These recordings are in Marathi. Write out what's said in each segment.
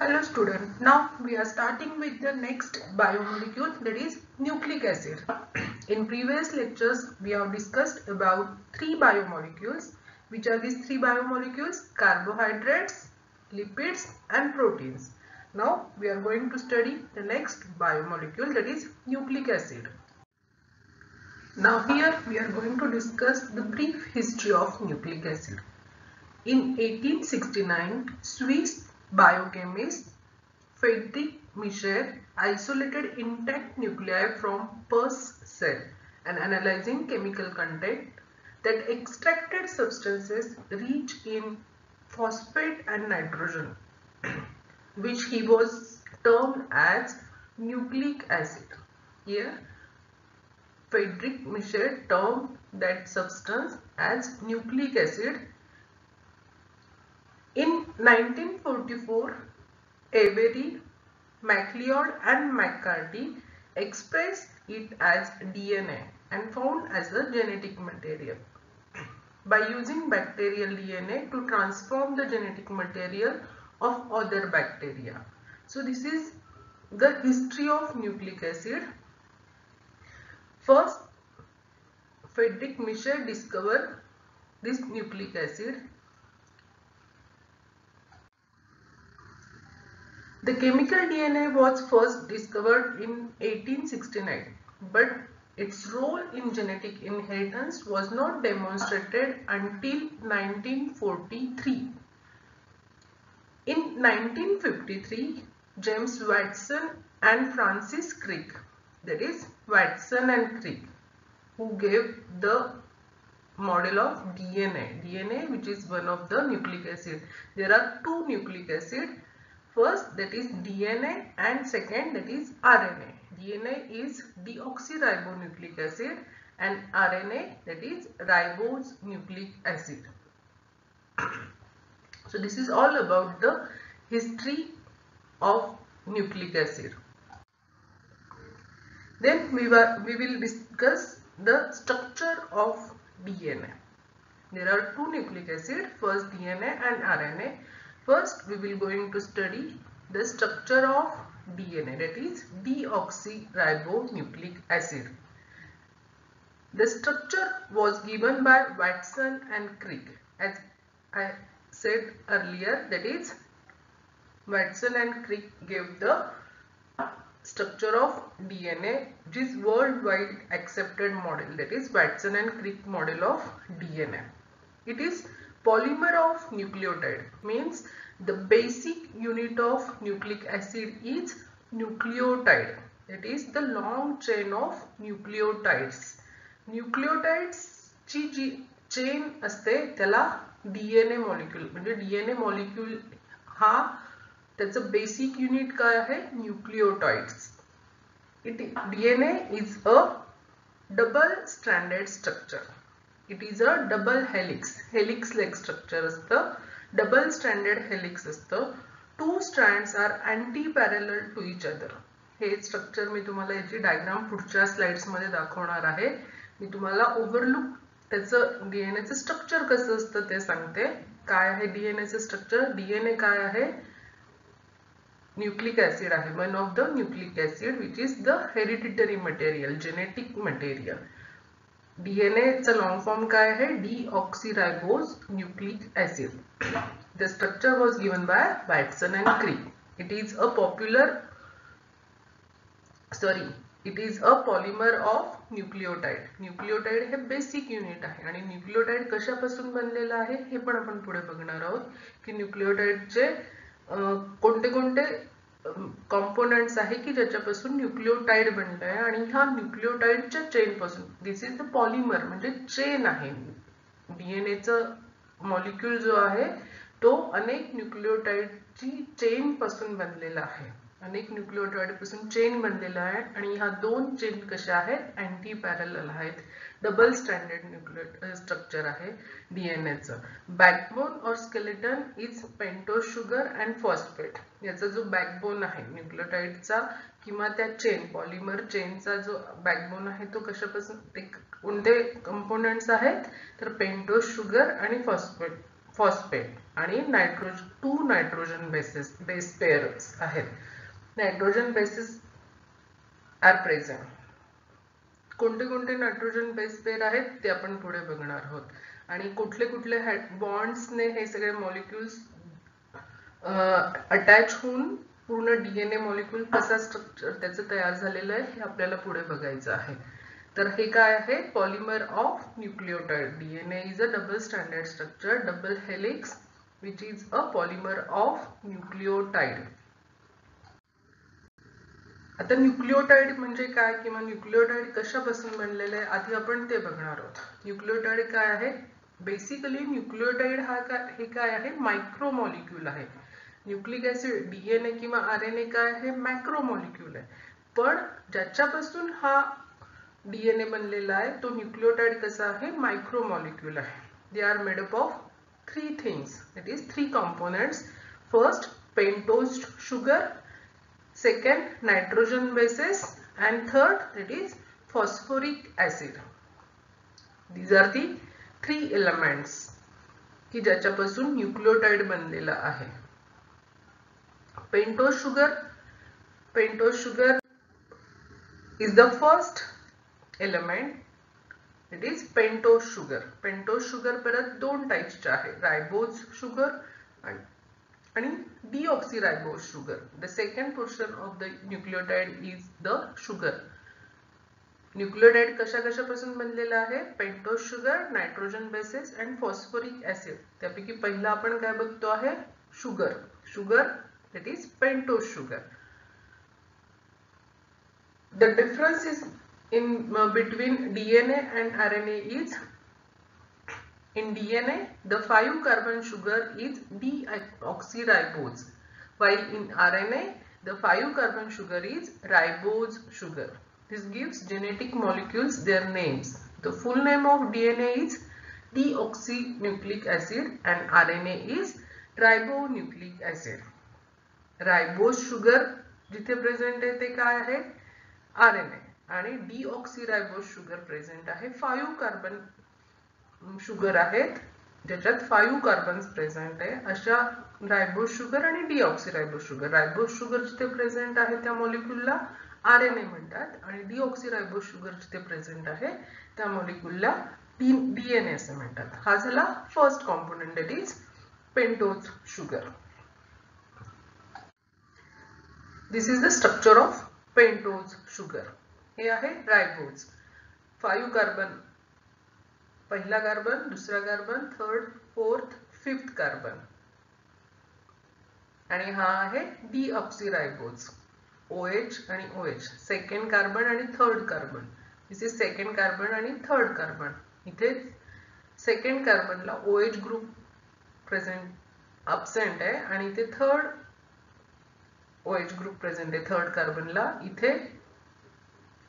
Hello student, now we are starting with the next biomolecule, that is nucleic acid. In previous lectures we have discussed about three biomolecules. Which are these three biomolecules? Carbohydrates, lipids and proteins. Now we are going to study the next biomolecule, that is nucleic acid. Now here we are going to discuss the brief history of nucleic acid. In 1869, Swiss biochemist Friedrich Michel isolated intact nuclei from pus cell and analyzing chemical content that extracted substances rich in phosphate and nitrogen, which he was termed as nucleic acid. Here, Friedrich Michel termed that substance as nucleic acid. In 1944, Avery, MacLeod and McCarty expressed it as DNA and found as a genetic material by using bacterial DNA to transform the genetic material of other bacteria. So this is the history of nucleic acid. First, Friedrich Michel discovered this nucleic acid. The chemical DNA was first discovered in 1869, but its role in genetic inheritance was not demonstrated until 1943. In 1953, James Watson and Francis Crick, that is Watson and Crick, who gave the model of DNA which is one of the nucleic acid. There are two nucleic acid. First, that is DNA, and second, that is RNA. DNA is deoxyribonucleic acid and RNA, that is ribose nucleic acid. So this is all about the history of nucleic acid. Then we will discuss the structure of DNA. There are two nucleic acid, first DNA and RNA. First, we will going to study the structure of DNA, that is deoxyribonucleic acid. The structure was given by Watson and Crick. As I said earlier, that is Watson and Crick gave the structure of DNA, which is worldwide accepted model, that is Watson and Crick model of DNA. It is polymer of nucleotide, means the basic unit of nucleic acid is nucleotide, that is the long chain of nucleotides. Nucleotides ची जी चेन असते त्याला DNA मॉलिक्यूल म्हणजे DNA मॉलिक्यूल हा त्याचं बेसिक युनिट काय आहे nucleotides. DNA is a double stranded structure. It is a double helix like structure असतं. Double stranded helix असतं. Two strands are anti-parallel to each other. हे स्ट्रक्चर मी तुम्हाला याची डायग्राम पुढच्या स्लाइड्स मध्ये दाखवणार आहे. मी तुम्हाला ओव्हरलुक त्याचं डीएनएचं स्ट्रक्चर कसं असतं ते सांगते. काय आहे डीएनएचं स्ट्रक्चर? डीएनए काय आहे? न्यूक्लिक ऍसिड आहे. One of the nucleic acid which is the hereditary material, genetic material. DNA चा लॉन्ग फॉर्म काय आहे? Deoxyribose nucleic acid. The structure was given by Watson and Crick. It is a polymer of nucleotide. Nucleotide हे बेसिक युनिट आहे आणि न्यूक्लियोटाइड कशापासून बनलेला आहे हे पण आपण पुढे बघणार आहोत की न्यूक्लियोटाइडचे कोणते कोणते कंपोनेंट्स आहे की ज्याच्यापासून न्यूक्लियोटाइड बनले आहे आणि ह्या न्यूक्लियोटाइडच्या चेन पासून, दिस इज द पॉलिमर म्हणजे चेन आहे. डीएनएचं मॉलिक्यूल जो आहे तो अनेक न्यूक्लियोटाइडची चेन पासून बनलेला आहे. अनेक न्यूक्लियोटाइड पासून चेन बनलेला आहे आणि ह्या दोन चेन कशा आहेत? अँटी पॅरलल आहेत. डबल स्टँडर्ड न्यूक्लियोटाइड स्ट्रक्चर आहे डीएनएचं. Backbone or skeleton is pentose sugar and phosphate. याचा जो बॅकबोन आहे न्यूक्लियोटाइडचा किंवा त्या चेन पॉलिमर चेनचा जो बॅकबोन आहे तो कशापासून, कोणते कंपोनेंट्स आहेत तर पेंटोज शुगर आणि फॉस्फेट फॉस्फेट आणि टू नायट्रोजन बेस पेअर्स आहेत. Nitrogen bases are present. कोणते कोणते नायट्रोजन बेस पेअर आहेत ते आपण पुढे बघणार आहोत. आणि कुठले कुठले बॉन्ड्सने हे सगळे मॉलिक्युल्स अटॅच होऊन पूर्ण डीएनए मॉलिक्यूल कसा स्ट्रक्चर त्याचं तयार झालेलं आहे हे आपल्याला पुढे बघायचं आहे. तर हे काय आहे? Polymer of nucleotide. DNA is a double standard structure, double helix which is a polymer of nucleotide. आता न्यूक्लियोटाइड म्हणजे काय किंवा न्यूक्लियोटाइड कशापासून बनलेले आहे आधी आपण ते बघणार आहोत. न्यूक्लियोटाइड काय आहे? बेसिकली न्यूक्लियोटाइड हे काय आहे? मायक्रो मॉलिक्यूल आहे. न्यूक्लिक ऍसिड डीएनए किंवा आरएनए काय आहे? मॅक्रो मॉलिक्यूल आहे. पण ज्याच्यापासून हा डीएनए बनलेला आहे तो न्यूक्लियोटाइड कसा आहे? मायक्रो मॉलिक्यूल आहे. They are made up of 3 things, that is 3 components. First, pentose sugar, second, nitrogen bases, and third, that is phosphoric acid. These are the 3 elements की ज्याच्यापासून न्यूक्लियोटाइड बनलेला आहे. Pentose sugar is the first element. It is pentose sugar. Pentose sugar परत 2 टाइप्सचे आहे, रायबोज शुगर आणि deoxyribose sugar. The second portion of the nucleotide is the sugar. Nucleotide कशापासून बनलेला आहे? Pentose sugar, nitrogen bases and phosphoric acid. त्यापैकी पहिला आपण काय बघतो आहे? Sugar that is pentose sugar. The difference is in between DNA and RNA is, in DNA the 5 carbon sugar is deoxyribose, while in RNA the 5 carbon sugar is ribose sugar. This gives genetic molecules their names. The full name of DNA is deoxynucleic acid and RNA is ribonucleic acid. Ribose sugar जिथे प्रेझेंट आहे ते काय आहे? आरएनए. आणि डीऑक्सीरायबोज शुगर प्रेझेंट आहे. 5 कार्बन शुगर आहेत ज्याच्यात 5 कार्बन्स प्रेझेंट आहे. अशा रायबोज शुगर आणि डीऑक्सीरायबोज शुगर. रायबोज शुगर जिथे प्रेझेंट आहे त्या मॉलिक्यूलला आरएनए म्हणतात आणि डीऑक्सीरायबोज शुगर जिथे प्रेझेंट आहे त्या मॉलिक्यूलला डीएनए असे म्हणतात. हा झाला first component, that is pentose sugar. This is the structure of pentose sugar. हे आहे रायबोज. 5 कार्बन, पहिला कार्बन, दुसरा carbon, third, fourth, fifth carbon. आणि हा आहे डीऑक्सीरायबोज. OH आणि OH, सेकंड कार्बन आणि third carbon. This is second carbon आणि थर्ड कार्बन. इथे सेकंड कार्बनला OH ग्रुप प्रेझेंट अब्सेंट आहे आणि इथे थर्ड OH ग्रुप प्रेझेंट आहे थर्ड कार्बनला. इथे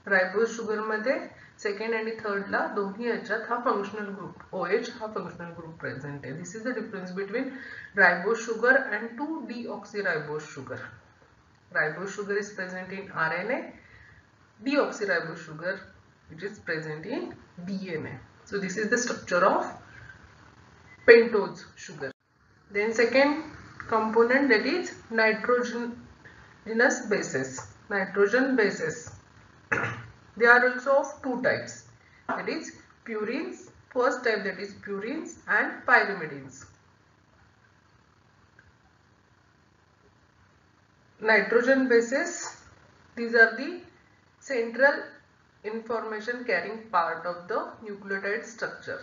रायबोज शुगर मध्ये सेकंड आणि थर्डला दोन्ही याच्यात हा फंक्शनल ग्रुप OH हा फंक्शनल ग्रुप प्रेझेंट आहे. This is the difference between ribose sugar and 2 deoxyribose sugar. Ribose sugar is present in RNA, deoxyribose sugar which is present in DNA. So this is the structure of pentose sugar. Then second component, that is nitrogenous bases. Nitrogen bases. They are also of 2 types. That is purines. First type, that is purines and pyrimidines. Nitrogen bases, these are the central information carrying part of the nucleotide structure.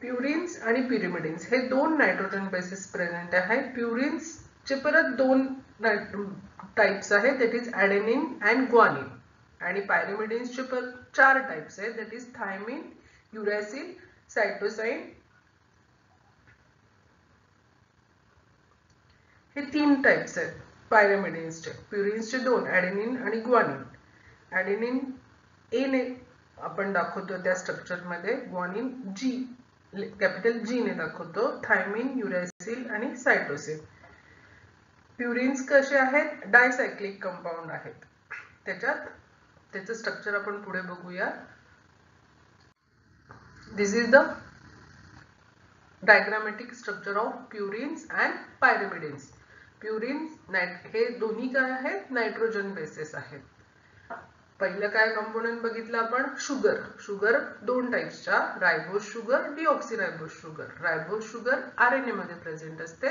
प्युरिन्स आणि पिरिमिडिन्स हे 2 नायट्रोजन बेसेस प्रेझेंट आहे. प्युरिन्स चे परत 2 टाइप्स आहेत, दॅट इज ॲडेनिन अँड ग्वानिन. आणि पायरिमिडिन्स चे 4 टाइप्स आहेत, दॅट इज थायमिन, युरॅसिल, सायटोसाइन. हे 3 टाइप्स आहेत पायरिमिडिन्स चे. प्युरिन्स चे 2, ॲडेनिन आणि ग्वानिन. ॲडेनिन ए ने आपण दाखवतो त्या स्ट्रक्चर मध्ये, ग्वानिन जी कॅपिटल जी ने दाखवतो, थायमिन, युरॅसिल आणि सायटोसिन. प्युरिन्स कसे आहेत? डायसायक्लिक कंपाऊंड आहेत. त्याचं स्ट्रक्चर आपण पुढे बघूया. This is the diagrammatic structure of purines and pyrimidines. Purines हे दोन्ही काय आहेत, नायट्रोजन बेसेस आहेत. पहिलं काय कंपोनेंट बघितलं आपण, शुगर. शुगर दोन टाइप्सच्या, रायबोज शुगर, डिऑक्सिरायबोज शुगर. रायबोज शुगर आरएनए मध्ये प्रेझेंट असते,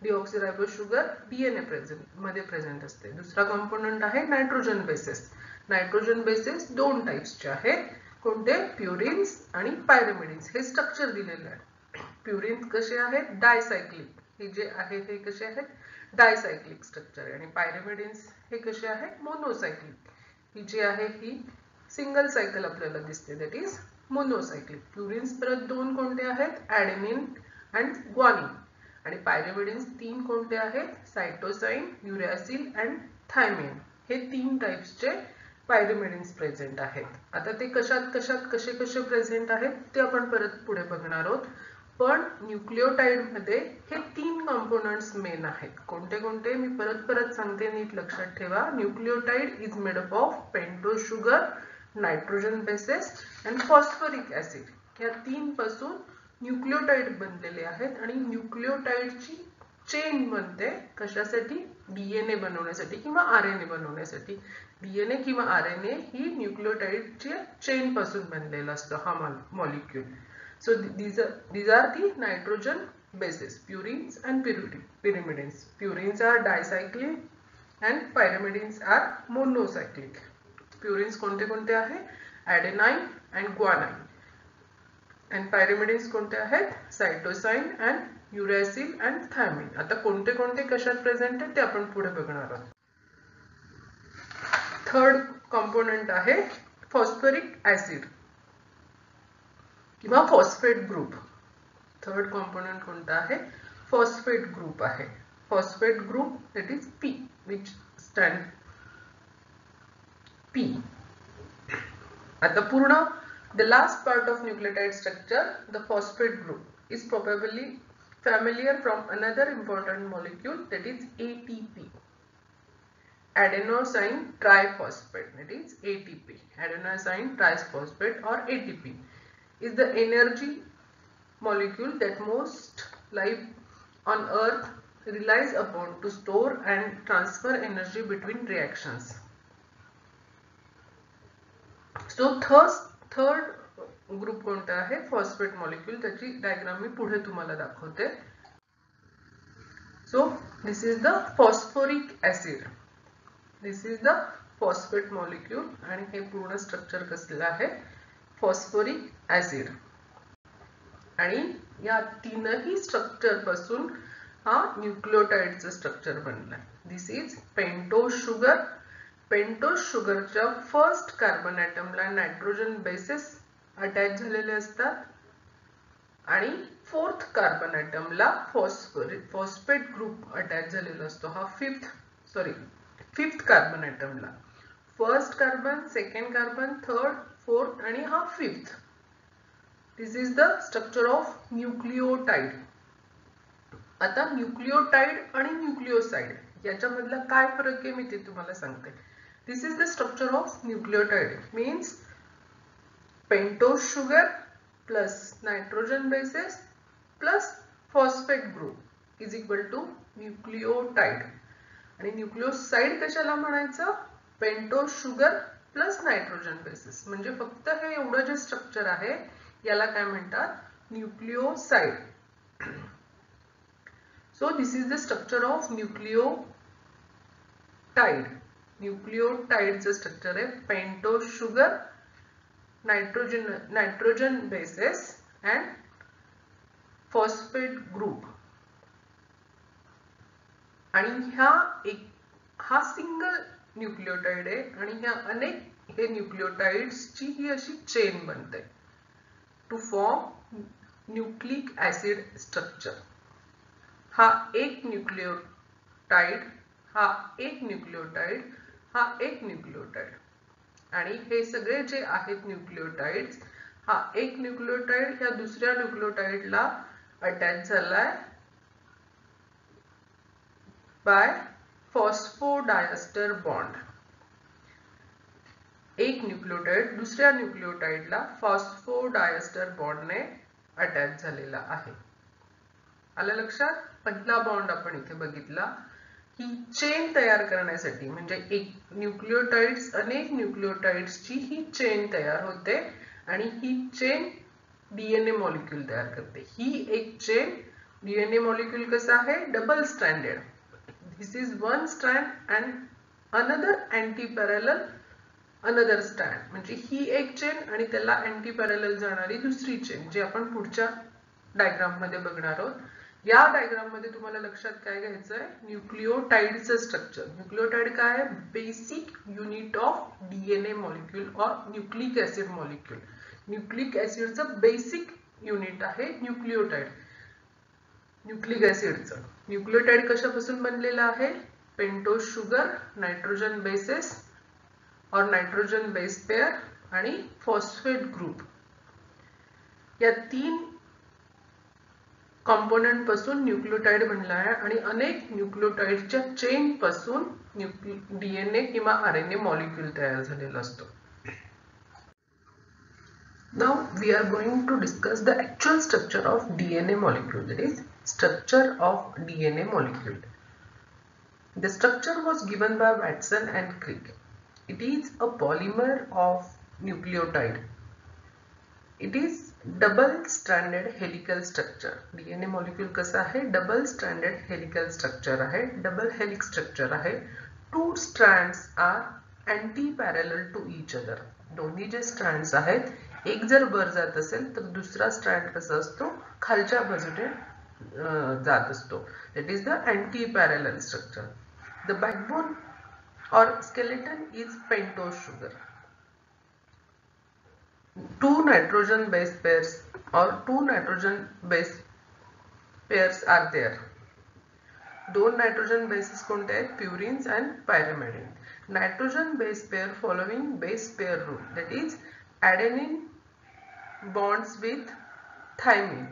डिऑक्सिरायबोज शुगर डीएनए मध्ये प्रेझेंट असते. दुसरा कंपोनेंट आहे नायट्रोजन बेसेस. नायट्रोजन बेसेस दोन टाइप्सचे आहेत. कोणते, प्युरिन्स आणि पायरिमिडिन्स. हे स्ट्रक्चर दिलेलं आहे. प्युरिन्स कसे आहेत, डायसायक्लिक. हे जे आहेत हे कसे आहेत, डायसायक्लिक स्ट्रक्चर आहे. आणि पायरिमिडिन्स हे कसे आहेत, मोनोसायक्लिक. ही जी आहे ही सिंगल सायकल आपल्याला दिसते, दॅट इज मोनोसायक्लिक. प्युरिन्स परत दोन कोणते आहेत, ॲडेनिन अँड ग्वानिन. आणि पायरिमिडिन्स तीन कोणते आहेत, सायटोसाइन, युरॅसिल अँड थायमिन. हे तीन टाइप्सचे पायरिमिडिन्स प्रेझेंट आहेत. आता ते कशात कसे कसे प्रेझेंट आहेत ते आपण परत पुढे बघणार आहोत. पण न्यूक्लियोटाइड मध्ये हे तीन कंपोनेंट्स मेन आहेत. कोणते कोणते मी परत सांगते, नीट लक्षात ठेवा. Nucleotide is made up of pentose sugar, nitrogen bases and phosphoric acid. या तीन पासून न्यूक्लियोटाइड बनलेले आहेत. आणि न्यूक्लियोटाइडची चेन बनते कशासाठी, डीएनए बनवण्यासाठी किंवा आरएनए बनवण्यासाठी. डीएनए किंवा आरएनए ही न्यूक्लियोटाइडच्या चेन पासून बनलेला असतो हा molecule. So these are the nitrogen bases, purines and pyrimidines. Purines are dicyclic and pyrimidines are monocyclic. Purines कोणते कोणते आहे, adenine and guanine. And pyrimidines कोणते आहेत, cytosine and uracil and thymine. आता कोणते कोणते कशात प्रेझेंट आहे ते आपण पुढे बघणार आहोत. थर्ड कंपोनेंट आहे फॉस्फरिक ऍसिड किंवा फॉस्फेट ग्रुप. थर्ड कंपोनेंट कोणता आहे, फॉस्फेट ग्रुप आहे. Phosphate group that is P, which stand P. आता पूर्ण the last part of nucleotide structure, the phosphate group is probably familiar from another important molecule, that is ATP, adenosine triphosphate, that is ATP. Adenosine triphosphate or ATP is the energy molecule that most life on earth relies upon to store and transfer energy between reactions. So third group कोणता आहे, फॉस्फेट मॉलिक्यूल. त्याची डायग्राम मी पुढे तुम्हाला दाखवते. So this is the phosphoric acid. This is the phosphate molecule. आणि हे पूर्ण स्ट्रक्चर कसलं आहे, फॉस्फोरिक ऍसिड. आणि या तीनही स्ट्रक्चर पासून हा न्यूक्लियोटाइडचं स्ट्रक्चर बनलाय. This is pentose sugar. Pentose शुगरच्या फर्स्ट कार्बन ॲटमला नायट्रोजन बेसेस अटॅच झालेले असतात आणि फोर्थ कार्बन ॲटमला फॉस्फेट ग्रुप अटॅच झालेला असतो. हा फिफ्थ कार्बन ॲटमला. First carbon, second carbon, third, fourth आणि हा fifth. This is the structure of nucleotide. आता न्यूक्लियोटाइड आणि न्यूक्लियोसाइड याच्यामधला काय फरक आहे मी ते तुम्हाला सांगते. This is the structure of nucleotide. Means pentose sugar plus nitrogen bases plus phosphate group is equal to nucleotide. आणि न्यूक्लियोसाइड कशाला म्हणायचं, pentose sugar plus nitrogen bases. म्हणजे फक्त हे एवढं जे स्ट्रक्चर आहे याला काय म्हणतात, nucleoside. So this is the structure of nucleotide. न्यूक्लियोटाइडचं स्ट्रक्चर आहे pentose sugar, nitrogen bases and phosphate group. आणि हा सिंगल न्यूक्लियोटाइड आहे आणि ह्या अनेक हे न्यूक्लियोटाइड्सची ही अशी चेन बनते to form nucleic acid structure. हा एक न्यूक्लियोटाइड, हा एक न्यूक्लियोटाइड, हा एक न्यूक्लियोटाइड. आणि हे सगळे जे आहेत न्यूक्लियोटाइड्स, हा एक न्यूक्लियोटाइड ह्या दुसऱ्या न्यूक्लियोटाइडला अटॅच झालाय बाय फॉस्फोडायस्टर बॉन्ड. एक न्यूक्लियोटाइड दुसऱ्या न्यूक्लियोटाइडला फॉस्फोडायस्टर बॉन्डने अटॅच झालेला आहे. आलं लक्षात? पहिला बॉन्ड आपण इथे बघितला ही चेन तयार करण्यासाठी, म्हणजे एक न्यूक्लियोटाइड्स अनेक न्यूक्लियोटाइड्सची ही चेन तयार होते आणि ही चेन डीएनए मॉलिक्यूल तयार करते. ही एक चेन डीएनए मॉलिक्यूल कसं आहे? Double stranded. This is one strand and another anti parallel another strand. म्हणजे ही एक चेन आणि त्याला अँटी पॅरलल जाणारी दुसरी चेन, जी आपण पुढच्या डायग्राम मध्ये बघणार आहोत. या डायग्राम मध्ये तुम्हाला लक्षात काय घ्यायचं आहे? न्यूक्लियोटाइडचं स्ट्रक्चर. न्यूक्लियोटाइड काय आहे? Basic unit of DNA molecule or nucleic acid molecule. Nucleic ऍसिडचं बेसिक युनिट आहे न्यूक्लियोटाइड. न्यूक्लिक ऍसिडचं न्यूक्लियोटाइड कशापासून बनलेलं आहे? Pentose sugar, nitrogen bases or nitrogen base pair आणि फॉस्फेट ग्रुप या 3 कॉम्पोनंट पासून न्यूक्लियोटाइड बनला आहे आणि अनेक न्यूक्लियोटाइडच्या चेन पासून डीएनए किंवा आरएनए मॉलिक्यूल तयार झालेला असतो. Now we are going to discuss the actual structure of DNA molecule, that is structure of DNA molecule. The structure was given by Watson and Crick. It is a polymer of nucleotide. It is double stranded helical structure. DNA molecule कसं आहे? डबल स्ट्रँडेड हेलिकल स्ट्रक्चर आहे, डबल हेलिक स्ट्रक्चर आहे. 2 strands are anti parallel to each other. दोन्ही जे स्ट्रँड्स आहेत, एक जर वर जात असेल तर दुसरा स्ट्रँड कसा असतो? खालच्या बाजूने जात असतो. That is the anti parallel structure. The backbone or skeleton is pentose sugar. 2 nitrogen base pairs or 2 nitrogen base pairs are there. 2 nitrogen bases कोणते आहेत? Purines and pyrimidine. Nitrogen base pair following base pair rule, that is adenine bonds with thymine.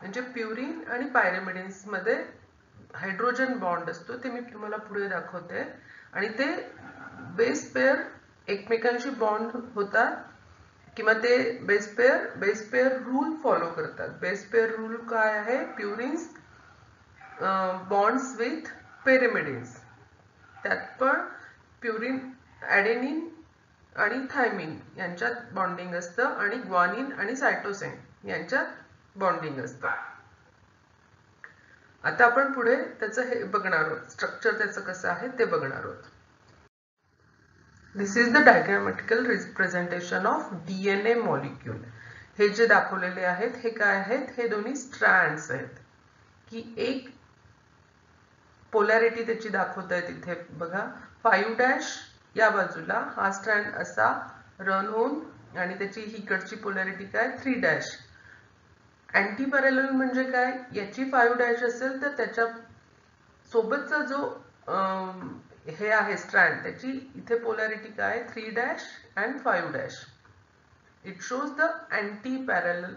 म्हणजे प्युरिन आणि पायरिमिडिन्स मध्ये हायड्रोजन बॉन्ड असतो, ते मी तुम्हाला पुढे दाखवते. आणि ते बेस पेअर एकमेकांशी बॉन्ड होतात किंवा ते बेस पेअर रूल फॉलो करतात. बेस पेअर रूल काय आहे? प्युरिन्स बॉन्ड्स विथ पेरिमिडिन्स. त्यात पण प्युरिन ॲडेनिन आणि थायमिन यांच्यात बॉन्डिंग असतं आणि ग्वानिन आणि सायटोसिन यांच्यात बॉन्डिंग असतं. आता आपण पुढे त्याचं हे बघणार आहोत, स्ट्रक्चर त्याचं कसं आहे ते बघणार आहोत. This is the diagrammatical representation of DNA molecule. हे जे दाखवलेले आहेत हे काय आहेत? हे दोन्ही स्ट्रँड्स आहेत की एक पोलॅरिटी त्याची दाखवत आहे तिथे बघा. 5' या बाजूला हा स्ट्रँड असा रन होऊन आणि त्याची इकडची पोलॅरिटी काय? 3'. अँटी पॅरलल म्हणजे काय? याची 5' असेल तर त्याच्या सोबतचा जो हे आहे स्ट्रँड, त्याची इथे पोलॅरिटी काय? 3' and 5'. It shows the anti parallel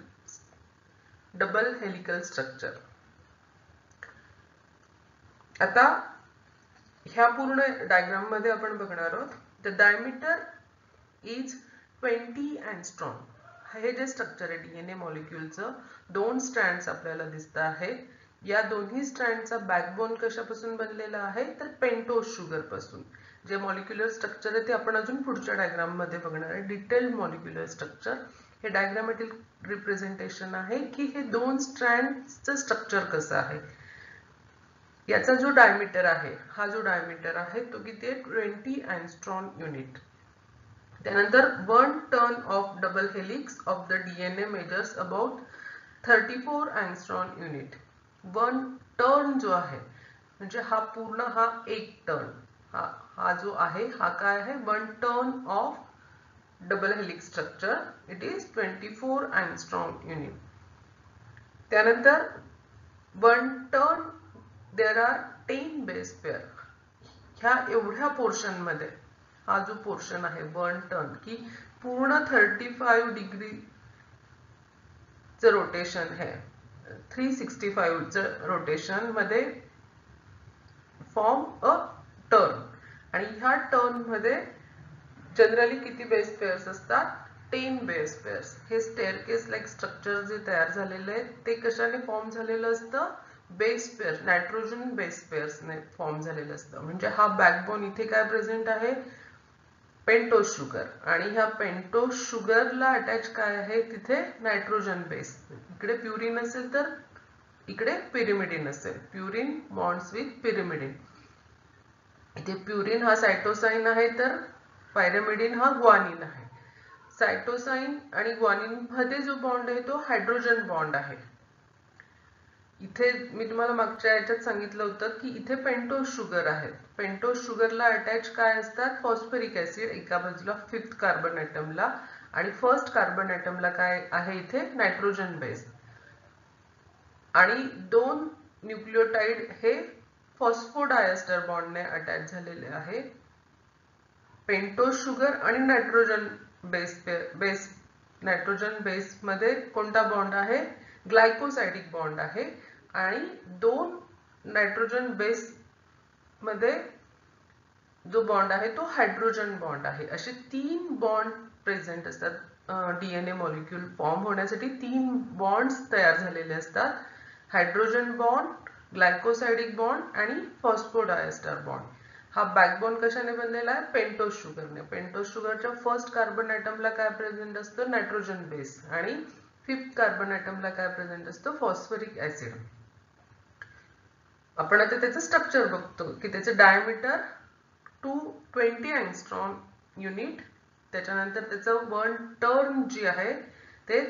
double helical structure. आता ह्या पूर्ण डायग्राम मध्ये आपण बघणार आहोत. The diameter is 20 angstrom. हे जे स्ट्रक्चर आहे डीएनए मॉलिक्यूलचं, 2 स्ट्रँड्स आपल्याला दिसत आहेत. या दोन्ही स्ट्रँडचा बॅकबोन कशापासून बनलेला आहे? तर पेंटोज शुगर पासून. जे मॉलिक्युलर स्ट्रक्चर आहे ते आपण अजून पुढच्या डायग्राम मध्ये बघणार आहे. डिटेल्ड मॉलिक्युलर स्ट्रक्चर हे डायग्रामॅटिक रिप्रेझेंटेशन आहे की हे 2 स्ट्रँडचं स्ट्रक्चर कसं आहे. याचा जो डायमीटर आहे, हा जो डायमीटर आहे तो किती आहे? 20 अँगस्ट्रॉम युनिट. त्यानंतर 1 turn off double helix of the DNA measures about 34 angstrom unit. 1 turn जो आहे म्हणजे हा पूर्ण हा एक टर्न, हा जो आहे हा काय आहे? 1 turn off double helix structure. It is 24 angstrom unit. त्यानंतर 1 turn there are 10 base pair. ह्या एवढ्या पोर्शन मध्ये हा जो पोर्शन आहे 1 टर्न की पूर्ण 35 डिग्री च रोटेशन है, 365 च रोटेशन मध्ये फॉर्म अ टर्न. आणि ह्या टर्न मध्ये जनरली किती बेस पेअर्स असतात? 10 बेस पेअर्स. हे स्टेअरकेस लाईक स्ट्रक्चर जे तयार झालेलं आहे ते कशाने फॉर्म झालेलं असतं? बेस पेअर, नायट्रोजन बेस पेअर्सने फॉर्म झालेलं असतं. म्हणजे हा बॅकबोन इथे काय प्रेझेंट आहे, पेंटोज शुगर, आणि ह्या पेंटोज शुगरला अटॅच काय आहे, तिथे नायट्रोजन बेस. इकडे प्युरिन असेल तर इकडे पिरिमिडिन असेल, प्युरिन बॉन्ड्स विथ पिरिमिडिन. इथे प्युरिन हा सायटोसाइन आहे तर पायरिमिडिन हा ग्वानिन आहे. सायटोसाइन आणि ग्वानिन मध्ये जो बॉन्ड आहे तो हायड्रोजन बॉन्ड आहे. इथे मी तुम्हाला मागच्या याच्यात सांगितलं होतं की इथे पेंटोज शुगर आहे. पेंटोज शुगरला अटॅच काय असतात, फॉस्फरिक ऍसिड एका बाजूला 5th कार्बन ॲटमला, आणि 1st कार्बन ॲटमला काय आहे इथे, नायट्रोजन बेस. आणि 2 न्यूक्लियोटाइड हे फॉस्फोडायस्टर बॉन्डने अटॅच झालेले आहे. पेंटोज शुगर आणि नायट्रोजन बेस नायट्रोजन बेस मध्ये कोणता बॉन्ड आहे, ग्लायकोसाइडिक बॉन्ड आहे. आणि 2 नायट्रोजन बेस मध्ये जो बॉन्ड आहे तो हायड्रोजन बॉन्ड आहे. असे 3 बॉन्ड प्रेझेंट असतात. डीएनए मॉलिक्यूल फॉर्म होण्यासाठी 3 बॉन्ड्स तयार झालेले असतात, हायड्रोजन बॉन्ड, ग्लायकोसाइडिक बॉन्ड आणि फॉस्फोडायस्टर बॉन्ड. हा बॅकबोन कशाने बनलेला आहे, पेंटोज शुगरने. पेंटोज शुगरच्या 1st कार्बन ॲटमला काय प्रेझेंट असतं, नायट्रोजन बेस, आणि 5th कार्बन ॲटमला काय प्रेझेंट असतं, फॉस्फरिक ऍसिड. आपण आता त्याचं स्ट्रक्चर बघतो की त्याचं डायमीटर 220 अँगस्ट्रॉम युनिट, त्याच्यानंतर त्याचं 1 टर्न जी आहे ते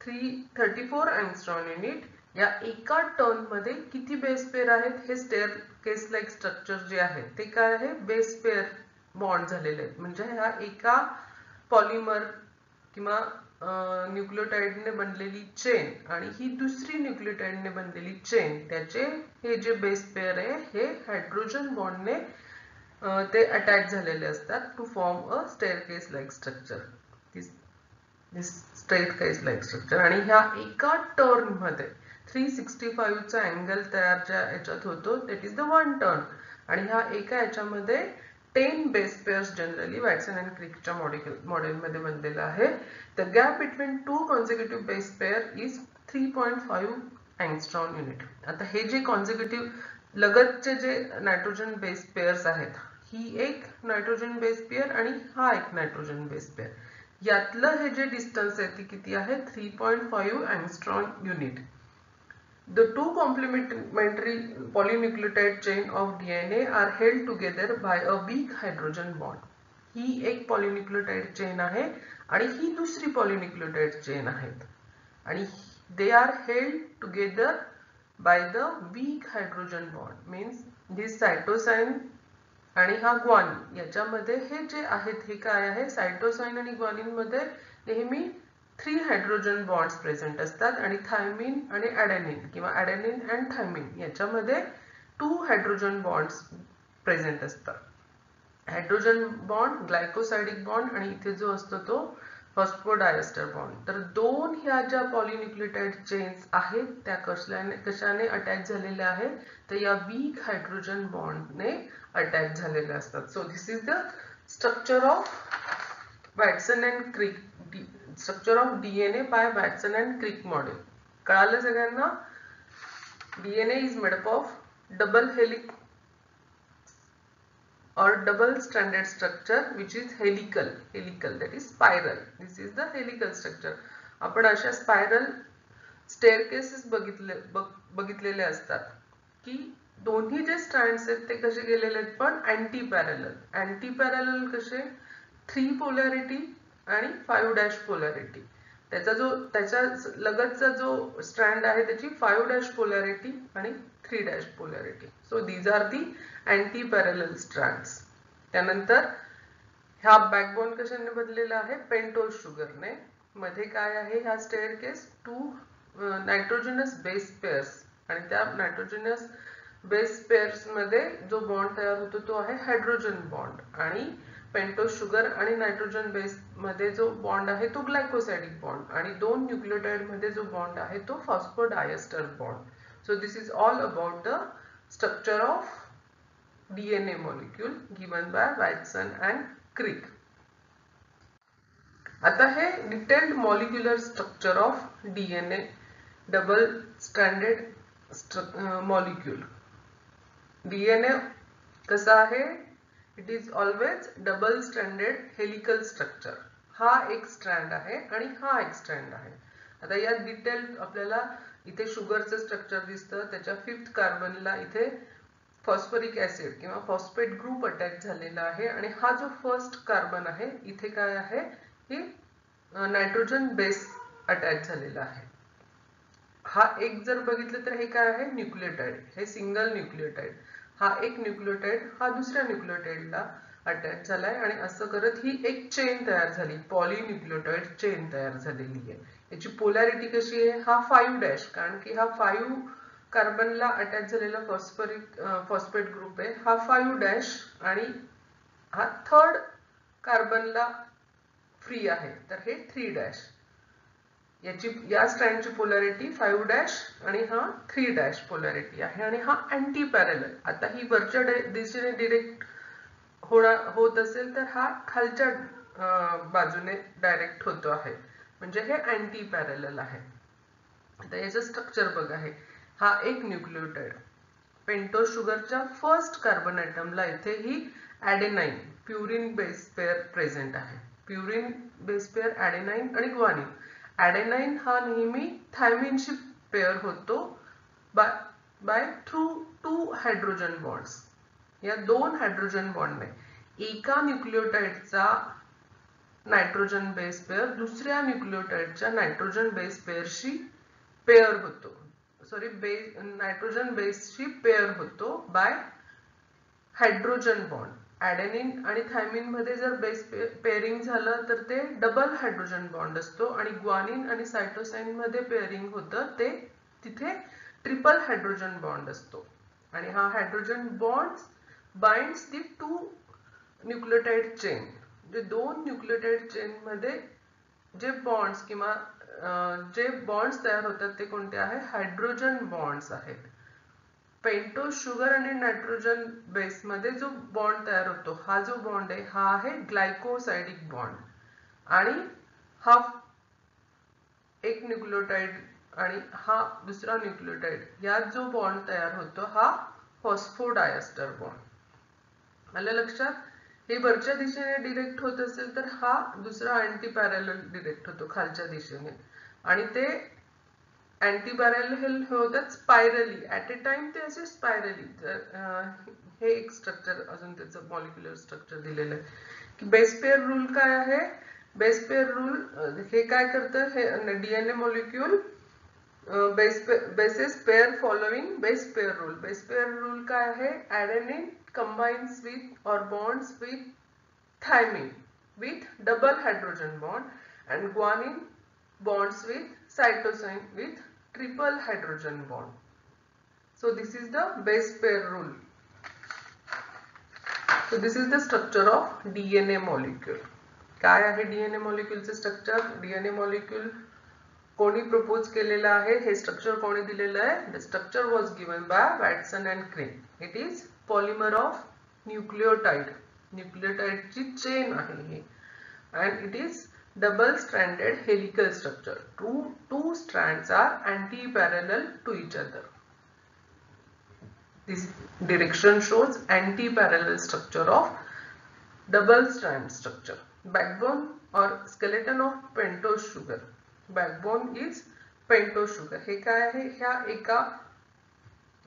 334 अँगस्ट्रॉम युनिट. या एका टर्न मध्ये किती बेस पेअर आहेत, हे स्टेअर केस लाईक स्ट्रक्चर जे आहे ते काय आहे, बेस पेअर बॉन्ड झालेले आहेत. म्हणजे ह्या एका पॉलिमर किंवा न्यूक्लियोटाइडने बनलेली चेन आणि ही दुसरी न्यूक्लियोटाइडने बनलेली चेन, त्याचे हे जे बेस पेअर आहे हे हायड्रोजन बॉन्डने ते अटॅच झालेले असतात to form a staircase like structure. Staircase like structure. आणि ह्या एका टर्न मध्ये 365 चा अँगल तयार ज्या याच्यात होतो दॅट इज द 1 टर्न. आणि ह्या एका याच्यामध्ये 10 base pairs generally Watson and क्रिकच्या मॉडेलमध्ये बनलेला आहे. The gap between 2 consecutive base pair is 3.5 angstrom unit. आता हे जे कॉन्झिक्युटिव्ह लगतचे जे नायट्रोजन बेस पेअर्स आहेत, ही एक नायट्रोजन बेस पेअर आणि हा एक नायट्रोजन बेस पेअर, यातलं हे जे डिस्टन्स आहे ती किती आहे, 3.5 angstrom unit. The two complementary polynucleotide chain of DNA are held together by a weak hydrogen bond. ही एक polynucleotide chain आहे आणि ही दुसरी polynucleotide chain आहेत, आणि they are held together by the weak hydrogen bond. Means this cytosine आणि हा ग्वानिन याच्यामध्ये हे जे आहेत हे काय आहे, सायटोसाइन आणि ग्वानिन मध्ये नेहमी 3 हायड्रोजन बॉन्ड्स प्रेझेंट असतात, आणि थायमिन आणि ॲडेनिन किंवा ॲडेनिन अँड थायमिन याच्यामध्ये 2 हायड्रोजन बॉन्ड्स प्रेझेंट असतात. हायड्रोजन बॉन्ड, ग्लायकोसाइडिक बॉन्ड, आणि इथे जो असतो तो फॉस्फोडायस्टर बॉन्ड. तर 2 ह्या ज्या पॉलिन्यूक्लियोटाइड चेन्स आहेत त्या कशाने अटॅच झालेल्या आहेत, तर या वीक हायड्रोजन बॉन्डने अटॅच झालेले असतात. So this is the structure of Watson and Crick, structure of DNA by Watson and Crick model. कळालं सगळ्यांना? DNA is made up of double helix or double stranded structure which is helical, that is spiral. This is the helical structure. आपण अशा स्पायरल स्टेअरकेसेस बघितलेले असतात की दोन्ही जे स्ट्रँड्स आहेत ते कसे गेलेले आहेत, पण अँटी पॅरलल. अँटी पॅरलल कसे, 3 पोलॅरिटी आणि 5 डॅश पोलॅरिटी. त्याच्या लगतचा जो स्ट्रँड आहे त्याची 5 डॅश पोलॅरिटी आणि 3 dash polarity. So these are the anti parallel strands. त्यानंतर हा बॅकबोन कशाने बनलेला आहे, पेंटोज शुगरने. मध्ये काय आहे, ह्या स्टेअरकेस 2 नायट्रोजनस बेस पेअर्स, आणि त्या नायट्रोजनस बेस पेअर्स मध्ये जो बॉन्ड तयार होतो तो आहे हायड्रोजन बॉन्ड, आणि पेंटोज शुगर आणि नायट्रोजन बेस मध्ये जो बॉन्ड आहे तो ग्लायकोसाइडिक बॉन्ड, आणि 2 न्यूक्लियोटाइड मध्ये जो बॉन्ड आहे तो phosphodiester bond. So this is all about the structure of DNA molecule given by Watson and Crick. आता हे detailed molecular structure of DNA, double stranded molecule. DNA कसा आहे? It is always double stranded helical structure. हा एक स्ट्रँड आहे आणि हा एक स्ट्रँड आहे. आता या डिटेल आपल्याला इथे शुगरचं स्ट्रक्चर दिसतं. त्याच्या 5th कार्बनला इथे फॉस्फरिक ऍसिड किंवा फॉस्फेट ग्रुप अटॅच झालेला आहे आणि हा जो फर्स्ट कार्बन आहे इथे काय आहे? ही नायट्रोजन बेस अटॅच झालेला आहे. हा एक जर बघितलं तर हे काय आहे? न्यूक्लियोटाइड. हे सिंगल न्यूक्लियोटाइड. हा एक न्यूक्लियोटाइड हा दुसऱ्या न्यूक्लियोटाइडला अटॅच झालाय आणि असं करत ही एक चेन तयार झाली. पॉलिन्यूक्लियोटाइड चेन तयार झालेली आहे. याची पोलॅरिटी कशी आहे? हा 5' कारण की हा 5 कार्बनला अटॅच झालेला फॉस्फेट ग्रुप आहे. हा 5' आणि हा 3rd कार्बनला फ्री आहे तर हे 3'. या स्ट्रँडची पोलॅरिटी 5' आणि हा 3' पोलॅरिटी आहे आणि हा अँटी पॅरलल. आता ही वरच्या दिशेने डिरेक्ट होत असेल तर हा खालच्या बाजूने डायरेक्ट होतो आहे म्हणजे हे अँटी पॅरलल आहे. आता याचं स्ट्रक्चर बघा. हा एक न्यूक्लियोटाइड. पेंटोज शुगरच्या फर्स्ट कार्बन ॲटमला इथे ही ॲडेनाइन प्युरिन बेस पेअर प्रेझेंट आहे. प्युरिन बेस पेअर ॲडेनाइन आणि ग्वानिन. ॲडेनाइन हा नेहमी थायमिनशी पेअर होतो बाय थ्रू 2 हायड्रोजन बॉन्ड्स. या 2 हायड्रोजन बॉन्डने एका न्यूक्लियोटाइडचा नायट्रोजन बेस पेअर दुसऱ्या न्यूक्लियोटाइडच्या नायट्रोजन बेस पेअरशी पेअर होतो. नायट्रोजन बेसशी पेअर होतो बाय हायड्रोजन बॉन्ड. ॲडेनिन आणि थायमिन मध्ये जर बेस पेअरिंग झालं तर ते डबल हायड्रोजन बॉन्ड असतो आणि ग्वानिन आणि सायटोसाइन मध्ये पेअरिंग होतं ते तिथे ट्रिपल हायड्रोजन बॉन्ड असतो. आणि हा हायड्रोजन बॉन्ड बाइंड्स दी 2 न्यूक्लियोटाइड चेन. जे 2 न्यूक्लियोटाइड चेन मध्ये जे बॉन्ड्स किंवा जे बॉन्ड्स तयार होतात ते कोणते आहे? हायड्रोजन बॉन्ड्स आहेत. पेंटोज शुगर आणि नायट्रोजन बेस मध्ये जो बॉन्ड तयार होतो हा जो बॉन्ड आहे हा आहे ग्लायकोसाइडिक बॉन्ड आणि हा एक न्यूक्लियोटाइड आणि हा दुसरा न्यूक्लियोटाइड यात जो बॉन्ड तयार होतो हा फॉस्फोडायस्टर बॉन्ड. आलं लक्षात? हे वरच्या दिशेने डिरेक्ट होत असेल तर हा दुसरा अँटी पॅरलल डिरेक्ट होतो खालच्या दिशेने आणि ते अँटी पॅरलल होतात स्पायरली. ऍट अ टाइम ते असे स्पायरली. हे एक स्ट्रक्चर अजून त्याचं मॉलिक्युलर स्ट्रक्चर दिलेलं आहे की बेस पेअर रूल काय आहे? बेस पेअर रूल हे काय करतं? हे DNA molecule bases pair following base pair rule. Base pair rule काय आहे? Adenine combines with or bonds with thymine with double hydrogen bond and guanine bonds with cytosine with triple hydrogen bond. So this is the base pair rule. So this is the structure of DNA molecule. काय आहे DNA molecule चे structure? DNA molecule कोणी प्रपोज केलेला आहे? हे स्ट्रक्चर कोणी दिलेलं आहे? The structure was given by Watson and Crick. It is polymer of nucleotide. न्यूक्लियोटाइडची चेन आहे हे and it is double stranded helical structure. Two strands are anti parallel to each other. This direction shows anti parallel structure of double strand structure. Backbone or skeleton of pentose sugar. Backbone is pentose sugar. हे काय आहे? ह्या एका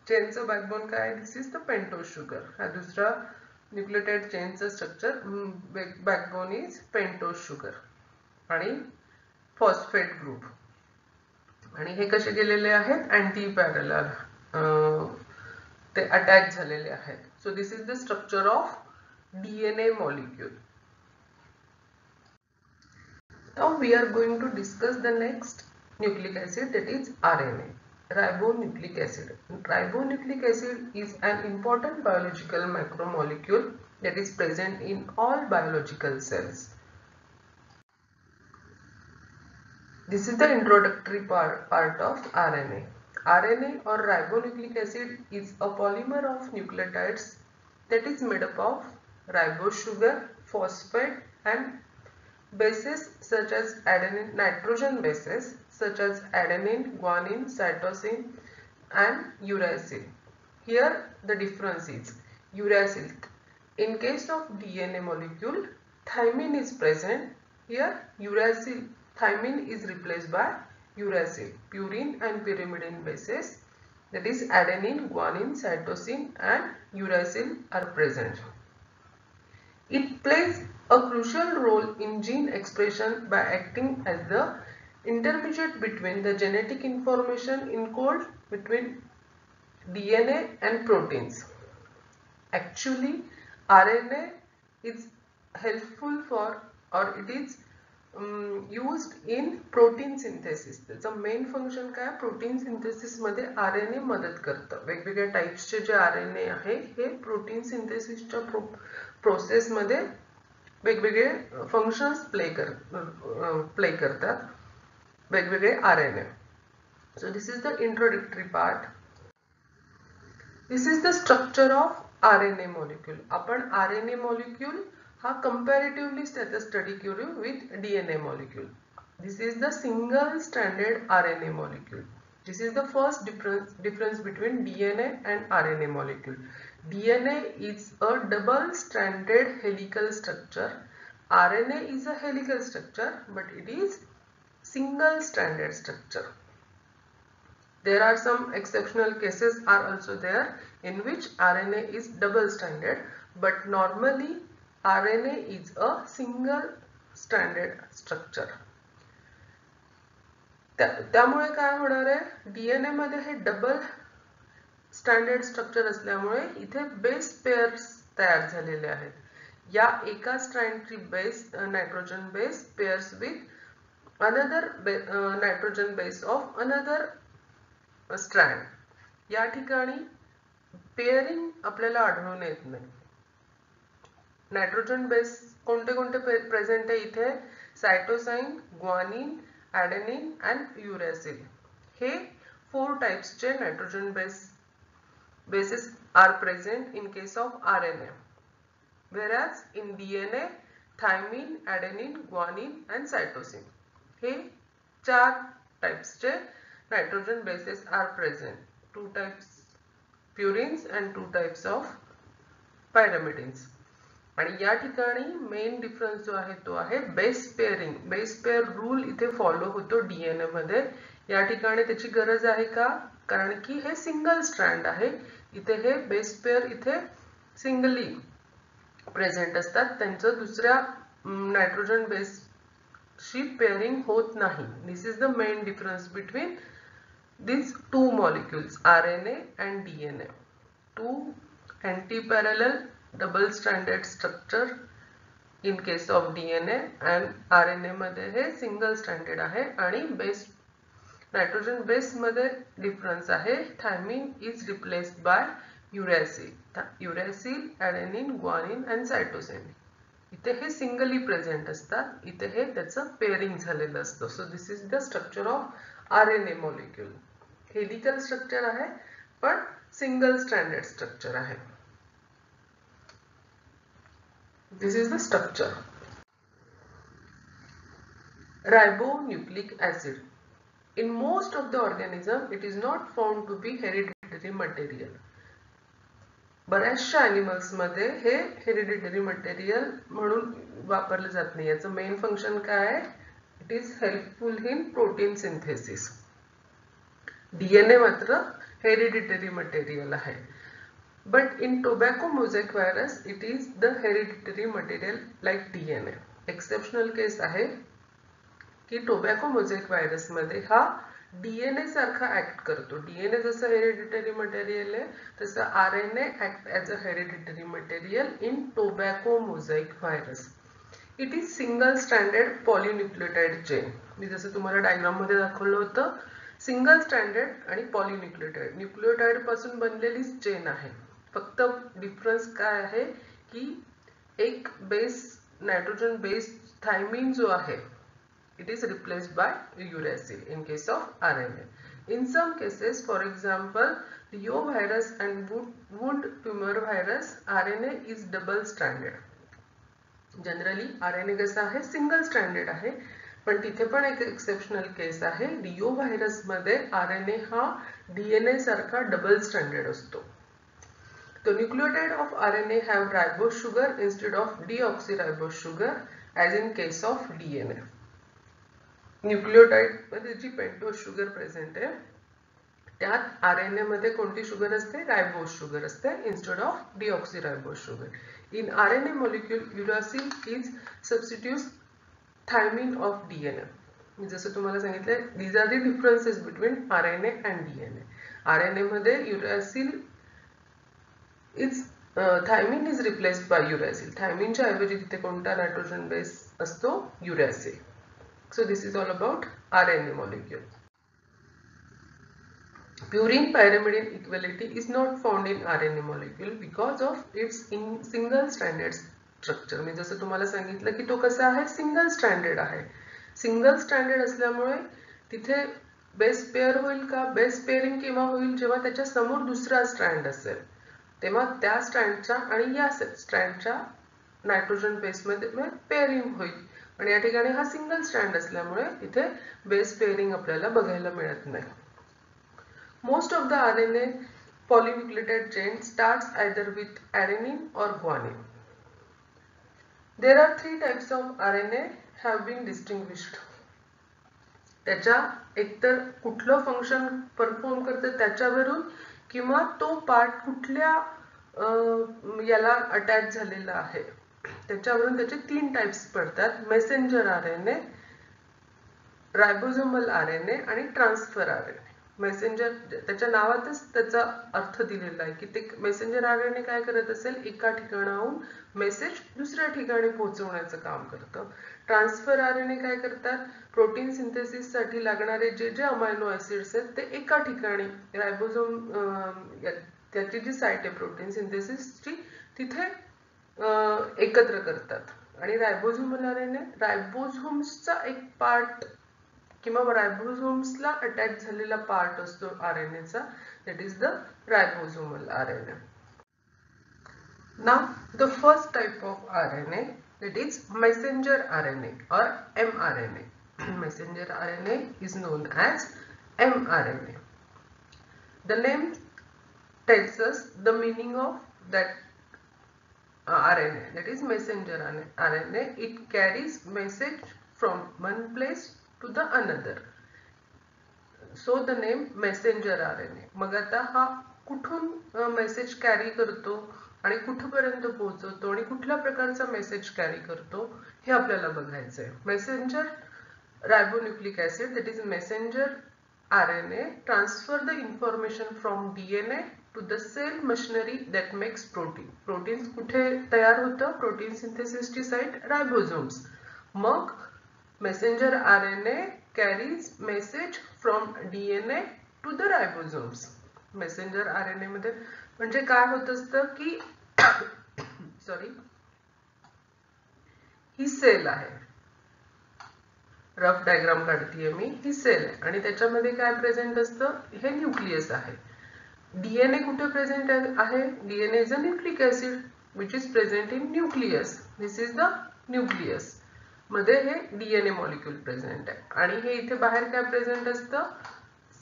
चेनचं बॅकबोन काय आहे? This is the pentose sugar. हा दुसरा न्यूक्लियोटाइड चेनचं structure backbone is pentose sugar आणि फॉस्फेट ग्रुप. आणि हे कसे गेलेले आहेत? अँटी पॅरलल ते अटॅच झालेले आहेत. So this is the structure of DNA molecule. Now we are going to discuss the next nucleic acid, that is RNA, ribonucleic acid. Ribonucleic acid is an important biological macromolecule that is present in all biological cells. This is the introductory part of RNA. RNA or ribonucleic acid is a polymer of nucleotides that is made up of ribose sugar, phosphate and bases such as adenine, nitrogen bases such as adenine, guanine, cytosine and uracil. Here the difference is uracil. In case of DNA molecule, thymine is present. Here uracil, thymine is replaced by uracil. Purine and pyrimidine bases, that is adenine, guanine, cytosine and uracil are present. It plays a crucial role in gene expression by acting as the intermediate between the genetic information encoded between DNA and proteins. Actually, RNA is helpful for, or it is used in protein synthesis. त्याचा मेन फंक्शन काय, प्रोटीन सिंथेसिस मध्ये RNA मदत करतं. वेगवेगळ्या टाइप्सचे जे RNA आहे हे प्रोटीन सिंथेसिसच्या प्रोसेस मध्ये वेगवेगळे फंक्शन्स प्ले करतात वेगवेगळे RNA. So this is the introductory part. This is the structure of RNA molecule. आपण RNA molecule हा comparatively study करू with DNA molecule. This is the single stranded RNA molecule. This is the first difference between DNA and RNA molecule. DNA is a double stranded helical structure. RNA is a helical structure, but it is single stranded structure. There are some exceptional cases are also there in which RNA is double stranded, but normally RNA is a single stranded structure. त्यामुळे काय होणार आहे, डीएनए मध्ये हे डबल स्टँडर्ड स्ट्रक्चर असल्यामुळे इथे बेस पेअर्स तयार झालेले आहेत. या एका स्ट्रँडची base nitrogen base pairs with another nitrogen base of another strand. या ठिकाणी पेअरिंग आपल्याला आढळून येत नाही. नायट्रोजन बेस कोणते कोणते प्रेझेंट आहे इथे, सायटोसाइन, ग्वानिन, adenine and uracil. हे 4 टाइप्सचे nitrogen bases are present in case of RNA, whereas in DNA thymine, adenine, guanine and cytosine. हे 4 टाइप्सचे nitrogen bases are present. 2 types purines and 2 types of pyrimidines. आणि या ठिकाणी मेन डिफरन्स जो आहे तो आहे base pairing. Base pair rule इथे फॉलो होतो डीएनए मध्ये. या ठिकाणी त्याची गरज आहे का, कारण की हे सिंगल स्ट्रँड आहे. इथे हे बेस पेअर इथे सिंगली प्रेझेंट असतात, त्यांचं दुसऱ्या नायट्रोजन बेसशी पेअरिंग होत नाही. This is the main difference between these two molecules, RNA and DNA. 2 anti-parallel double stranded structure in case of DNA and RNA मध्ये हे single stranded आहे. आणि बेस नायट्रोजन बेस मध्ये डिफरन्स आहे, thymine is replaced by uracil. uracil, adenine, guanine and cytosine. इथे हे सिंगली प्रेझेंट असतात, इथे हे त्याचं पेअरिंग झालेलं असतं. So this is the structure of RNA molecule. Helical structure आहे पण सिंगल स्ट्रँडेड स्ट्रक्चर आहे. This is the structure. Ribonucleic acid. In most of the organism, it is not found to be hereditary material. बऱ्याचशा एनिमल्स मध्ये हे हेरिडिटरी मटेरियल म्हणून वापरले जात नाही. याचं मेन फंक्शन काय आहे, it is helpful in protein synthesis. DNA मात्र हेरिडिटरी मटेरियल आहे. But in tobacco mosaic virus, it is the hereditary material like DNA. Exceptional case आहे की टोबॅको मोझॅइक व्हायरस मध्ये हा डीएनए सारखा ऍक्ट करतो. डीएनए जसं हेरिडिटरी मटेरियल आहे तसं RNA act as a hereditary material in tobacco mosaic virus. It is single stranded polynucleotide chain. मी जसं तुम्हाला डायग्राम मध्ये दाखवलं होतं, सिंगल स्ट्रँडेड आणि पॉलिन्यूक्लियोटाइड, न्यूक्लियोटाइड पासून बनलेली चेन आहे. फक्त डिफरन्स काय आहे की एक बेस नायट्रोजन बेस थायमिन जो आहे, it is replaced by uracil in case of RNA. In some cases, for example, Leo virus and wound tumor virus, RNA is double stranded. Generally RNA कसा आहे, सिंगल स्ट्रँडेड आहे, पण तिथे पण एक एक्सेप्शनल केस आहे. डीओ व्हायरस मध्ये आरएनए हा डीएनए सारखा डबल स्ट्रँडेड असतो. The nucleotide of RNA have ribose sugar instead of deoxyribose sugar as in case of DNA. Nucleotide मध्ये जी पेंटोज शुगर प्रेझेंट आहे त्यात आरएनए मध्ये कोणती शुगर असते? रायबोज शुगर असते instead of deoxyribose sugar. In RNA molecule uracil is substitute thymine of DNA. मी जसं तुम्हाला सांगितलं, these are the differences between RNA and DNA. RNA मध्ये uracil is thymine is replaced by uracil. थायमिनच्या ऐवजी तिथे कोणता नायट्रोजन बेस असतो? युरॅसिल. So this is all about RNA molecule. Purine pyrimidine equality is not found in RNA molecule because of its single stranded structure. मी जसं तुम्हाला सांगितलं की तो कसा आहे? सिंगल स्ट्रँडेड आहे. सिंगल स्ट्रँडेड असल्यामुळे तिथे बेस पेअर होईल का? बेस पेअरिंग केव्हा होईल? जेव्हा त्याच्या समोर दुसरा स्ट्रँड असेल तेव्हा त्या स्ट्रँडच्या आणि या स्ट्रँडच्या नायट्रोजन बेसमध्ये पेअरिंग होईल. आणि या ठिकाणी हा सिंगल स्ट्रँड असल्यामुळे इथे बेस पेअरिंग आपल्याला बघायला मिळत नाही. Most of the RNA polynucleotide chain starts either with adenine or guanine. There are 3 types of RNA have been distinguished. त्याच्या एकतर कुठलं फंक्शन परफॉर्म करतं त्याच्यावरून किंवा तो पार्ट कुठल्या याला अटॅच झालेला आहे त्याच्यावरून त्याचे 3 टाइप्स पडतात. मेसेंजर आरएनए, रायबोझोमल आरएनए आणि ट्रान्सफर आरएनए. मेसेंजर त्याच्या नावातच त्याचा अर्थ दिलेला आहे की ते मेसेंजर आरएनए काय करत असेल? एका ठिकाणाहून मेसेज दुसऱ्या ठिकाणी पोहोचवण्याचं काम करतं. ट्रान्सफर आरएनए काय करतात? प्रोटीन सिंथेसिस साठी लागणारे जे जे अमायनो ऍसिड्स आहेत ते एका ठिकाणी रायबोझोम त्याची जी साइट आहे प्रोटीन सिंथेसिसची तिथे एकत्र करतात. आणि रायबोझोमल आरएनए रायबोझोम्सचा एक पार्ट किंवा रायबोझोम्सला अटॅच झालेला पार्ट असतो आरएनएचा. That is the ribosomal RNA. Now the first type of RNA that is messenger RNA or mRNA. Messenger RNA is known as mRNA. The name tells us the meaning of that RNA, that is messenger RNA. It carries message from one place to the another. So the name messenger RNA. मग आता हा कुठून मेसेज कॅरी करतो आणि कुठपर्यंत पोहोचवतो आणि कुठल्या प्रकारचा मेसेज कॅरी करतो हे आपल्याला बघायचं आहे. Messenger ribonucleic acid that is messenger RNA transfer the information from DNA to the cell machinery that makes protein. Protein कुठे तयार होतं? प्रोटीन सिंथेसिसची साइट रायबोझोम्स. मग messenger RNA carries message from DNA to the ribosomes. Messenger RNA मध्ये म्हणजे काय होत असतं की सॉरी ही सेल आहे, रफ डायग्राम काढतीये मी. ही सेल आहे आणि त्याच्यामध्ये काय प्रेझेंट असतं? हे न्यूक्लियस आहे. डीएनए कुठे प्रेझेंट आहे? DNA is a nucleic acid which is present in nucleus. This is the nucleus. मध्ये हे डीएनए मॉलिक्यूल प्रेझेंट आहे. आणि हे इथे बाहेर काय प्रेझेंट असतं?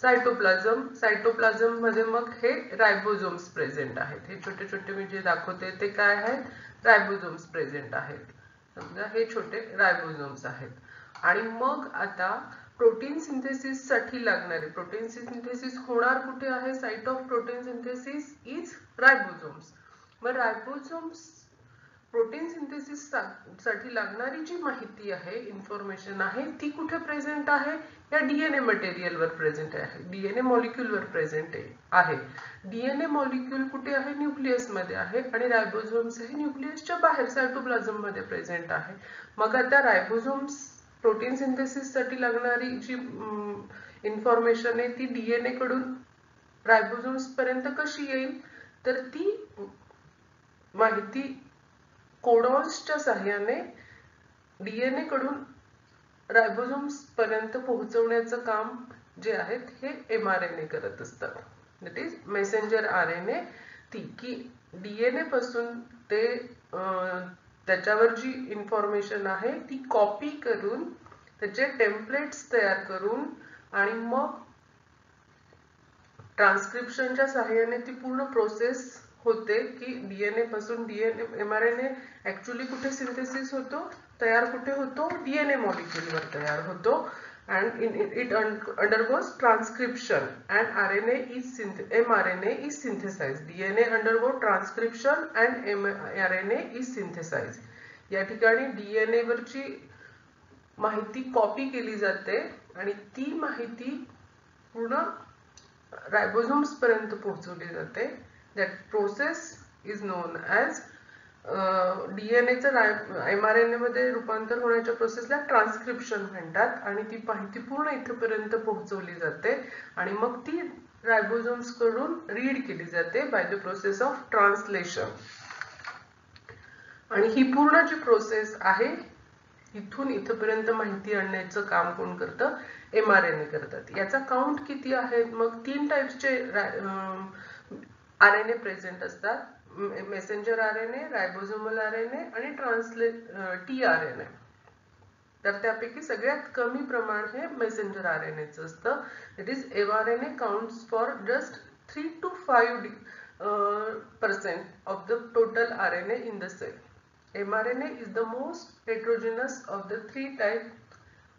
सायटोप्लाझम. सायटोप्लाझम मध्ये मग हे रायबोझोम्स प्रेझेंट आहेत. हे छोटे छोटे मी जे दाखवते ते काय आहेत? रायबोझोम्स प्रेझेंट आहेत. समजा हे छोटे रायबोझोम्स आहेत. आणि मग आता प्रोटीन सिंथेसिस साठी लागणारे प्रोटीन सिंथेसिस होणार कुठे आहे? Site of protein synthesis is ribosomes. मग रायबोझोम्स प्रोटीन सिंथेसिस साठी लागणारी जी माहिती आहे, इन्फॉर्मेशन आहे, ती कुठे प्रेझेंट आहे? या डीएनए मटेरियल वर प्रेझेंट आहे. डीएनए मॉलिक्यूल वर प्रेझेंट आहे. डीएनए मॉलिक्यूल कुठे आहे? न्यूक्लियस मध्ये आहे. आणि रायबोझोम्स हे न्यूक्लियसच्या बाहेर सायटोप्लाझम मध्ये प्रेझेंट आहे. मग आता रायबोझोम्स प्रोटीन सिंथेसिस साठी लागणारी जी इन्फॉर्मेशन आहे ती डीएनए कडून रायबोझोम्स पर्यंत कशी येईल? तर ती माहिती कोडॉन्सच्या सहाय्याने डीएनए कडून रायबोझोम्स पर्यंत पोहोचवण्याचं काम जे आहेत हे mRNA करत असतात. That is messenger RNA. ती की डीएनए पासून ते त्याच्यावर जी इन्फॉर्मेशन आहे ती कॉपी करून त्याचे टेम्पलेट्स तयार करून आणि मग ट्रान्सक्रिप्शनच्या सहाय्याने ती पूर्ण प्रोसेस होते की डीएनए पासून mRNA ऍक्च्युअली कुठे सिंथेसिस होतो, तयार कुठे होतो, डीएनए मॉलिक्यूलवर तयार होतो and it undergoes transcription and mRNA is synthesized. DNA undergo transcription and mRNA is synthesized. या ठिकाणी डीएनए वरची माहिती कॉपी केली जाते आणि ती माहिती पूर्ण रायबोसोम्स पर्यंत पोहोचवली जाते. That process is known as डीएनएचं mRNA मध्ये रूपांतर होण्याच्या प्रोसेसला ट्रान्सक्रिप्शन म्हणतात आणि ती माहिती पूर्ण इथपर्यंत पोहोचवली जाते आणि मग ती रायबोसोम्स कडून रीड केली जाते bye the process of translation. आणि ही पूर्ण जी प्रोसेस आहे इथून इथपर्यंत माहिती आणण्याचं काम कोण करतं, mRNA करतात. याचा काउंट किती आहे, मग 3 टाइप्सचे RNA प्रेझेंट असतात, मेसेंजर RNA, रायबोसोमल RNA आणि tRNA. तर त्यापैकी सगळ्यात कमी प्रमाण हे मेसेंजर RNAचं असतं. It is mRNA counts for just 3 to 5% of the total RNA in the cell. mRNA is the most heterogeneous of the 3 types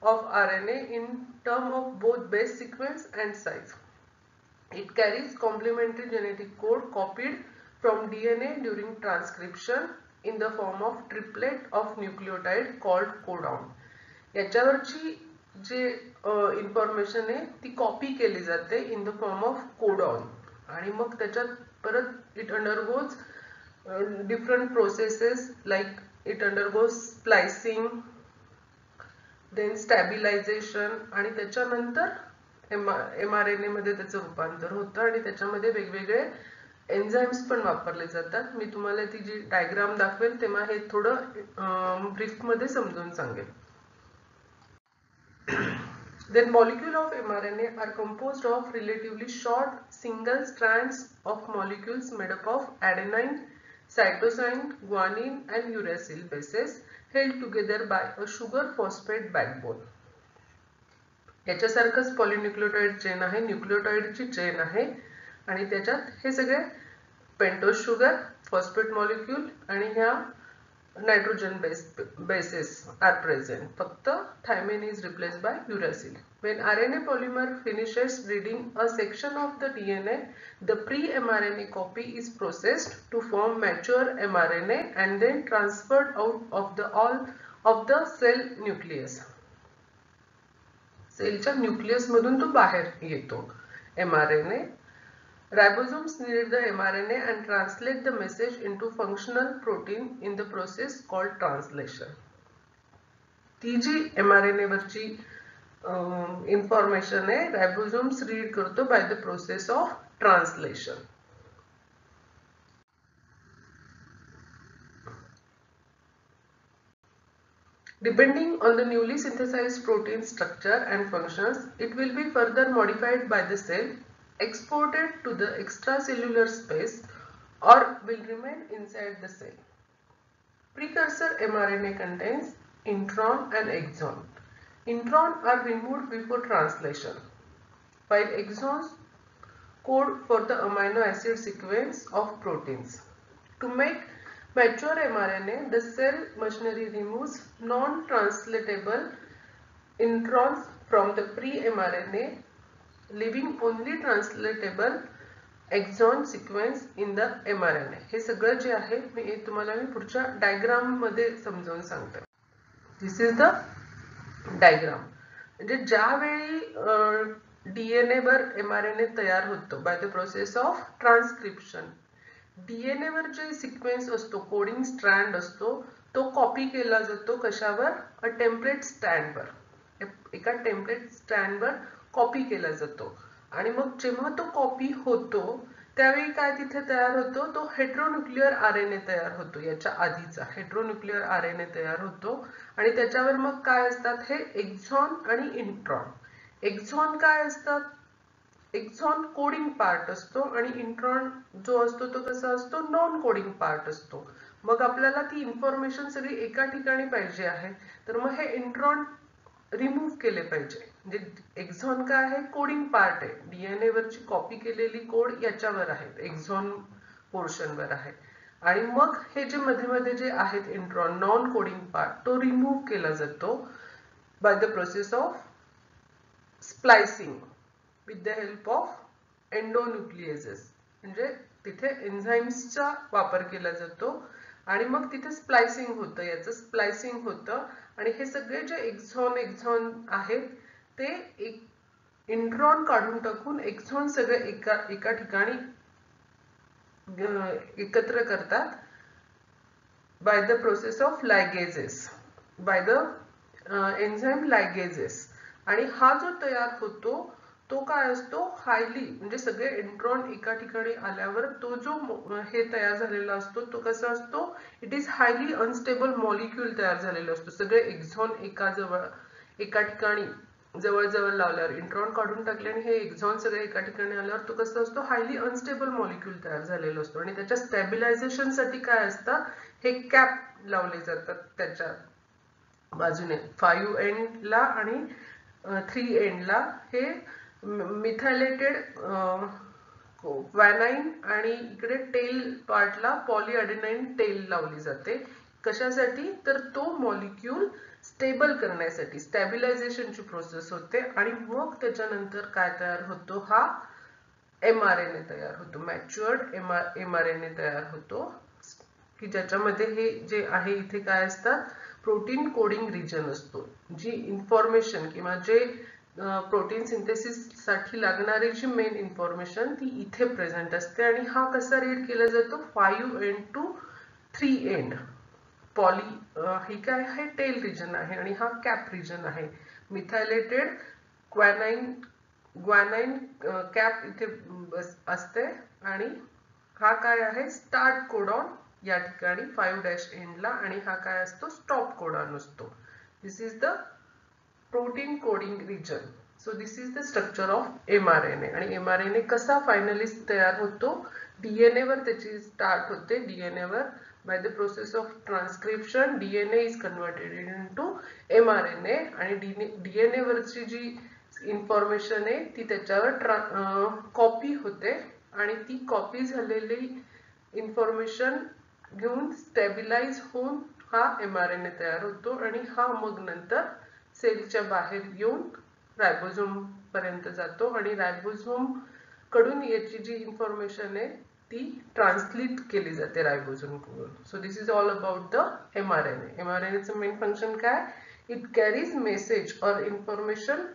of RNA in terms of both base sequence and size. It carries complementary genetic code copied from DNA during transcription in the form of triplet of nucleotide called codon. याच्यावरची जे इन्फॉर्मेशन आहे ती कॉपी केली जाते in the form of codon आणि मग त्याच्यात परत it undergoes different processes like it undergoes splicing, then stabilization आणि त्याच्यानंतर mRNA मध्ये त्याचं रूपांतर होतं आणि त्याच्यामध्ये वेगवेगळे एन्झाइम्स पण वापरले जातात. मी तुम्हाला ती जी डायग्राम दाखवेल तेव्हा हे थोडं ब्रीफ मध्ये समजून सांगेल. Then molecule of mRNA are composed of relatively short single strands of molecules made up of adenine, cytosine, guanine and uracil bases held together by a sugar phosphate backbone. याच्यासारखंच पॉलिन्यूक्लियोटाइड चेन आहे, न्यूक्लियोटाइडची चेन आहे आणि त्याच्यात हे सगळे पेंटोज शुगर, फॉस्फेट मॉलिक्यूल आणि ह्या nitrogen bases are present. फक्त thymine is replaced by uracil. When RNA polymer finishes reading a section of the DNA, the pre-mRNA copy is processed to form mature mRNA and then transferred out of the cell nucleus. सेलच्या न्यूक्लियस मधून तो बाहेर येतो mRNA. Ribosomes need the mRNA and translate the message into functional protein in the process called translation. ती जी mRNA वरची इन्फॉर्मेशन आहे रायबोसोम्स रीड करतो bye the process of translation. Depending on the newly synthesized protein structure and functions, it will be further modified by the cell, exported to the extracellular space or will remain inside the cell. Precursor mRNA contains intron and exon. Intron are removed before translation, while exons code for the amino acid sequence of proteins. To make mature mRNA, the cell machinery removes non-translatable introns from the pre-mRNA, leaving only translatable exon sequence in the mRNA. हे सगळं जे आहे तुम्हाला मी पुढच्या डायग्राम मध्ये समजावून सांगते. This is the diagram. म्हणजे ज्यावेळी डीएनए वर mRNA तयार होतो bye the process of transcription, DNA वर जे सिक्वेन्स असतो, कोडिंग स्ट्रँड असतो, तो कॉपी केला जातो कशावर, अ टेम्पलेट स्टँडवर. एका टेम्पलेट स्टँडवर कॉपी केला जातो आणि मग जेव्हा तो कॉपी होतो त्यावेळी काय तिथे तयार होतो, तो हेट्रोन्यूक्लियर आरएनए तयार होतो. याच्या आधीचा हेट्रोन्यूक्लियर आरएनए तयार होतो आणि त्याच्यावर मग काय असतात, हे एक्झॉन आणि इंट्रॉन. एक्झॉन काय असतात, एक्झॉन कोडिंग पार्ट असतो आणि इंट्रॉन जो असतो तो कसा असतो, नॉन कोडिंग पार्ट असतो. मग आपल्याला ती इन्फॉर्मेशन सगळी एका ठिकाणी पाहिजे आहे, तर मग हे इंट्रॉन रिमूव्ह केले पाहिजे. म्हणजे एक्झॉन काय आहे, कोडिंग पार्ट आहे. डीएनए वरची कॉपी केलेली कोड याच्यावर आहे, एक्झॉन पोर्शन वर आहे. आणि मग हे जे मध्ये मध्ये जे आहेत इंट्रॉन नॉन कोडिंग पार्ट, तो रिमूव्ह केला जातो by the process of splicing with the help of endonucleases. म्हणजे तिथे एन्झाईम्सचा वापर केला जातो आणि मग तिथे स्प्लायसिंग होतं, याचं स्प्लायसिंग होतं. आणि हे सगळे जे एक्झॉन आहेत ते इंट्रॉन काढून टाकून एक्झॉन सगळे एका ठिकाणी एकत्र करतात by the process of ligases, by the enzyme ligases. आणि हा जो तयार होतो तो काय असतो, हायली, म्हणजे सगळे इंट्रॉन एका ठिकाणी आल्यावर तो जो हे तयार झालेला असतो तो कसा असतो, it is highly unstable molecule तयार झालेला असतो. सगळे एक्झॉन एका ठिकाणी जवळ लावल्यावर, इंट्रॉन काढून टाकले आणि हे एक्झॉन सगळे एका ठिकाणी आल्यावर तो कसा असतो, हायली अनस्टेबल मॉलिक्यूल तयार झालेला असतो. आणि त्याच्या स्टॅबिलायझेशन साठी काय असतं, हे कॅप लावले जातात त्याच्या बाजूने 5 एंडला आणि 3 एंडला. हे मिथायलेटेड व्हॅनाईन आणि इकडे टेल पार्टला पॉलीअडेनाईन टेल लावली जाते. कशासाठी, तर तो मॉलिक्यूल स्टेबल करण्यासाठी, स्टॅबिलायझेशनची प्रोसेस होते. आणि मग त्याच्यानंतर काय तयार होतो, हा mRNA तयार होतो, मॅच्युअर्ड mRNA तयार होतो, की ज्याच्यामध्ये हे जे आहे इथे काय असतात, प्रोटीन कोडिंग रिजन असतो. जी इन्फॉर्मेशन किंवा जे प्रोटीन सिंथेसिस साठी लागणारी जी मेन इन्फॉर्मेशन ती इथे प्रेझेंट असते. आणि हा कसा रीड केला जातो, 5 एंड टू 3 एंड. ही काय आहे, टेल रिजन आहे आणि हा कॅप रिजन आहे. मिथायलेटेड ग्वानाईन कॅप इथे असते आणि हा काय आहे, स्टार्ट कोडॉन या ठिकाणी 5' एंडला, आणि हा काय असतो, स्टॉप कोडॉन असतो. This is the protein coding region. So this is the structure of mRNA. आणि mRNA कसा फायनली तयार होतो, डीएनए वर त्याची स्टार्ट होते. डीएनए वर by the process of transcription DNA is converted into mRNA. आणि डीएनए वरची जी इन्फॉर्मेशन आहे ती त्याच्यावर कॉपी होते आणि ती कॉपी झालेली इन्फॉर्मेशन घेऊन स्टॅबिलाइज होऊन हा mRNA तयार होतो. आणि हा मग नंतर सेलच्या बाहेर येऊन रायबोझोम पर्यंत जातो आणि रायबोझोम कडून याची जी इन्फॉर्मेशन आहे ती ट्रान्सलेट केली जाते रायबोझोम कडून. So this is all about the mRNA. mRNA चं मेन फंक्शन काय, इट कॅरीज मेसेज और information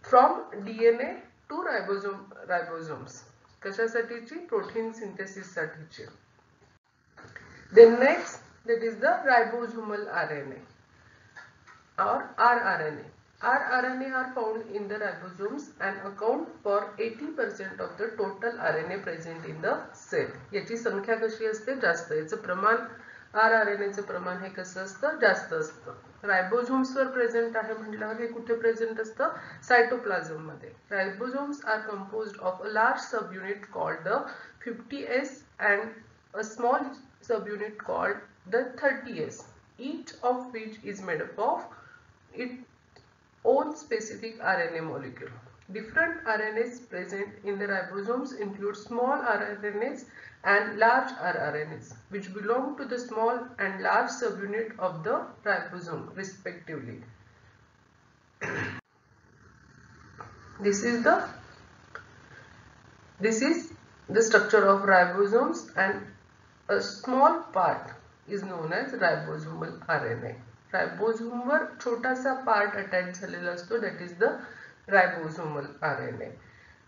from DNA to ribosomes. कशासाठीची, प्रोटीन सिंथेसिस साठीची. Then next, that is the ribosomal RNA or rRNA. rRNA are found in the ribosomes and account for 80% of the total RNA present in the cell. याची संख्या कशी असते, जास्त. याचं प्रमाण, rRNA चं प्रमाण हे कसं असतं, जास्त असतं. रायबोझोम्स वर प्रेझेंट आहे म्हटल्यावर हे कुठे प्रेझेंट असतं, सायटोप्लाझम मध्ये. Ribosomes are composed of a large subunit called the 50S and a small subunit called the 30S, each of which is made up of its own specific RNA molecule. Different RNAs present in the ribosomes include small rRNAs and large rRNAs, which belong to the small and large subunit of the ribosome respectively. This is the structure of ribosomes, and a small part is known as ribosomal RNA. Ribosome वर छोटासा पार्ट अटॅच झालेला असतो, that is the ribosomal RNA.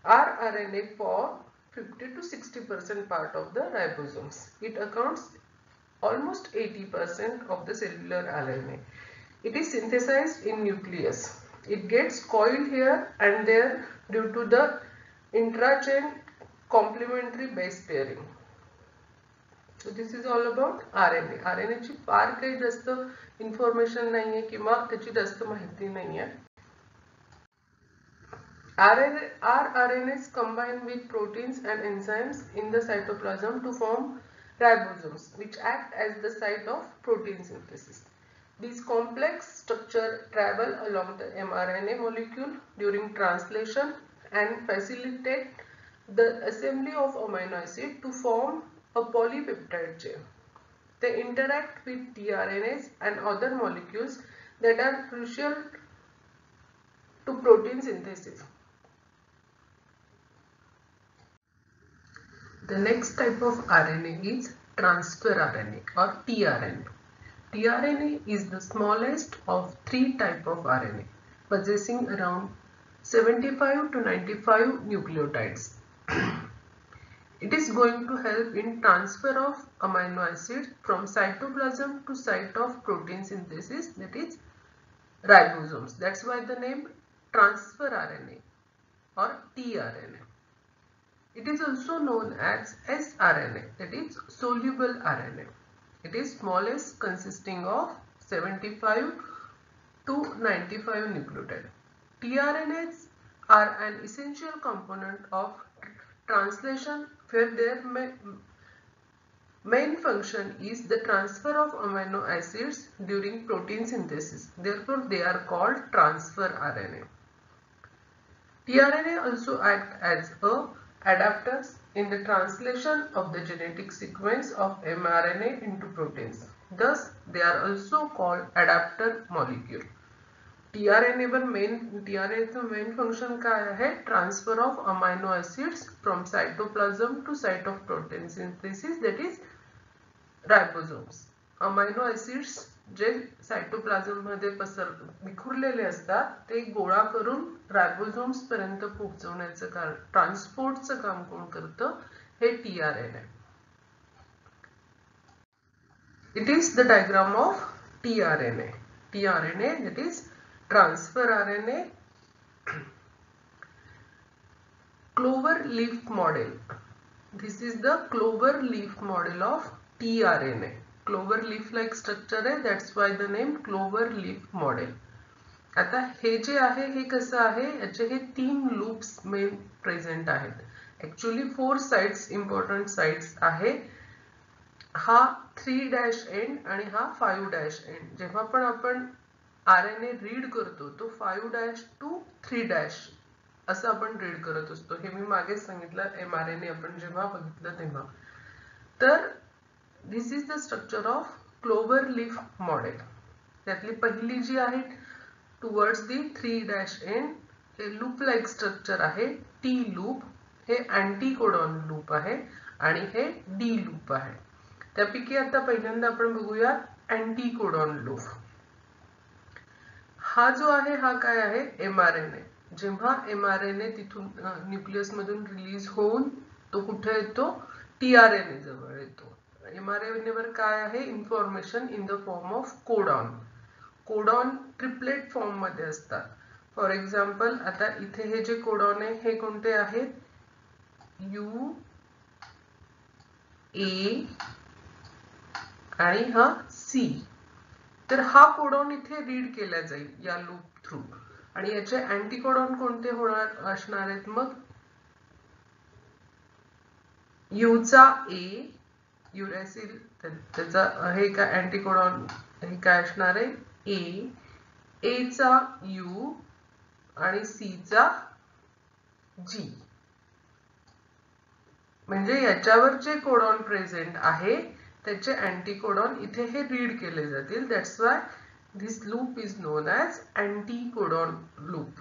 rRNA form 50 to 60% part of the ribosomes. It accounts almost 80% of the cellular RNA. It is synthesized in nucleus. It gets coiled here and there due to the intra-chain complementary base pairing. So this is all about RNA. RNA ची फार काही जास्त इन्फॉर्मेशन नाहीये किंवा त्याची जास्त माहिती नाहीये. rRNAs combine with proteins and enzymes in the cytoplasm to form ribosomes, which act as the site of protein synthesis. These complex structure travel along the mRNA molecule during translation and facilitate the assembly of amino acid to form a polypeptide chain. They interact with tRNAs and other molecules that are crucial to protein synthesis. The next type of RNA is transfer RNA or tRNA. tRNA is the smallest of three types of RNA, possessing around 75 to 95 nucleotides. It is going to help in transfer of amino acids from cytoplasm to site of protein synthesis, that is ribosomes. That's why the name transfer RNA or tRNA. It is also known as sRNA, that is soluble RNA. It is smallest, consisting of 75 to 95 nucleotides. tRNAs are an essential component of translation where their main function is the transfer of amino acids during protein synthesis. Therefore, they are called transfer RNA. tRNA also act as adapters in the translation of the genetic sequence of mRNA into proteins. Thus, they are also called adapter molecule. tRNA चा main function काय आहे? Transfer of amino acids from cytoplasm to site of protein synthesis, that is ribosomes. Amino acids जे सायटोप्लाझम मध्ये विखुरलेले असतात ते गोळा करून रायबोसोम्स पर्यंत पोहोचवण्याचं काम, ट्रान्सपोर्टचं काम कोण करतं? हे tRNA. It is the diagram of tRNA. tRNA, that is transfer RNA. Clover leaf model. This is the clover leaf model of tRNA. Clover leaf like structure आहे, that's why the name clover leaf model. आता हे जे आहे हे कसं आहे, याचे हे 3 लूप्स मेन प्रेझेंट आहेत. ऍक्च्युअली 4 साइट्स इम्पॉर्टंट साइट्स आहे. हा 3' एंड आणि हा 5' एंड. जेव्हा पण आपण RNA रीड करतो तो 5' to 3' असं आपण रीड करत असतो. हे मी मागेच सांगितलं mRNA आपण जेव्हा बघितलं तेव्हा. तर this is the structure of clover leaf model. त्यातली पहिली जी आहे towards the 3' end हे लूप लाइक स्ट्रक्चर आहे. T लूप हे अँटीकोडॉन लूप आहे आणि हे D लूप आहे. त्यापैकी आता पहिल्यांदा आपण बघूया अँटीकोडॉन लूप. हा जो आहे हा काय आहे? mRNA. जेव्हा mRNA तिथून न्यूक्लियस मधून रिलीज होऊन तो कुठे येतो? tRNA जवळ येतो. mRNA वर काय आहे? Information in the form of codon. Codon triplet form मध्ये असतात. फॉर एक्झाम्पल आता इथे हे जे कोडॉन आहे हे कोणते आहेत? U, A आणि हा C. तर हा कोडॉन इथे रीड केला जाईल या लूप थ्रू आणि याचे अँटीकोडॉन कोणते होणार असणार आहेत? मग U चा A युरॅसिल, त्याचा हे काय अँटीकोडॉन हे काय असणार आहे? A चा U आणि C चा G. म्हणजे याच्यावर जे कोडॉन प्रेझेंट आहे त्याचे अँटीकोडॉन इथे हे रीड केले जातील. That's why this loop is known as anticodon loop.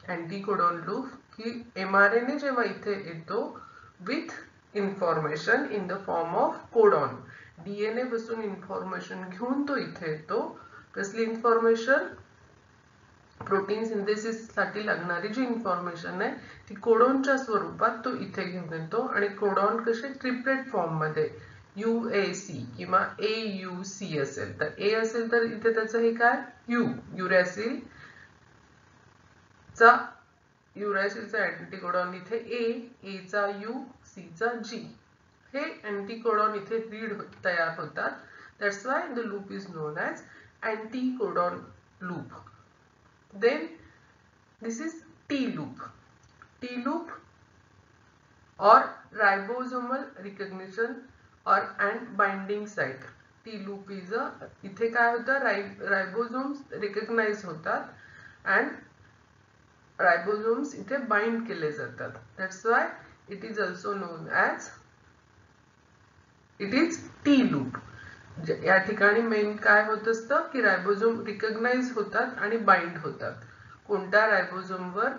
Anticodon loop की mRNA जेव्हा इथे येतो with information in the form of codon. DNA पासून इन्फॉर्मेशन घेऊन तो इथे येतो. कसली इन्फॉर्मेशन? प्रोटीन सिंथेसिस साठी लागणारी जी इन्फॉर्मेशन आहे ती कोडॉनच्या स्वरूपात तो इथे घेऊन येतो. आणि कोडॉन कसे? ट्रिपलेट फॉर्म मध्ये UAC किंवा AUC असेल तर A असेल तर इथे त्याचं हे काय? U युरॅसिल चा युरॅसिलचा अँटीकोडॉन इथे A चा U, C चा G. हे अँटीकोडॉन इथे रीड तयार होतात. That's why the loop is known as anticodon loop. Then this is T loop. T loop or ribosomal recognition or and binding site. T loop is a, इथे काय होतं, रायबोझोम्स रिकग्नाइज होतात अँड रायबोझोम्स इथे बाइंड केले जातात. That's why it is also known as it is T loop. या ठिकाणी मेन काय होत असतं की रायबोझोम रिकग्नाइज होतात आणि बाइंड होतात. कोणत्या रायबोझोमवर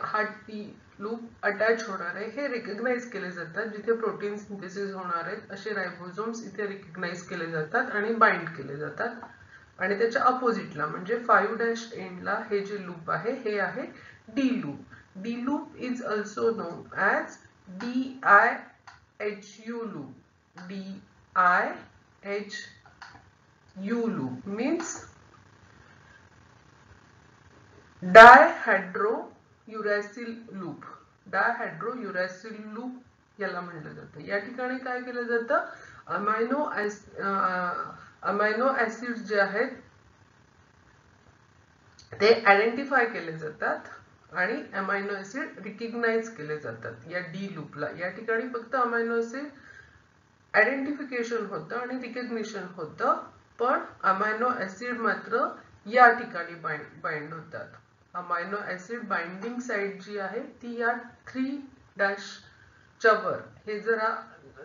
हा टी लूप अटॅच होणार आहे हे रिकग्नाइज केले जातात. जिथे प्रोटीन सिंथेसिस होणार आहेत असे रायबोझोम्स इथे रिकग्नाइज केले जातात आणि बाइंड केले जातात. आणि त्याच्या अपोजिटला म्हणजे 5' एंडला हे जे लूप आहे हे आहे D loop. D loop is also known as DIHU loop. DIHU loop means dihydrouracil loop. Dihydrouracil loop याला म्हटलं जातं. या ठिकाणी काय केलं जातं, अमायनो ऍसिड जे आहेत ते आयडेंटिफाय केले जातात आणि अमायनो ऍसिड रिकग्नाइज केले जातात या डी लूपला. या ठिकाणी फक्त अमायनो ऍसिड आयडेंटिफिकेशन होतं आणि रिकग्निशन होतं, पण अमायनो ऍसिड मात्र या ठिकाणी बाइंड होतात. अमायनो ऍसिड बाइंडिंग साइट जी आहे ती या 3' च्या वर, हे जरा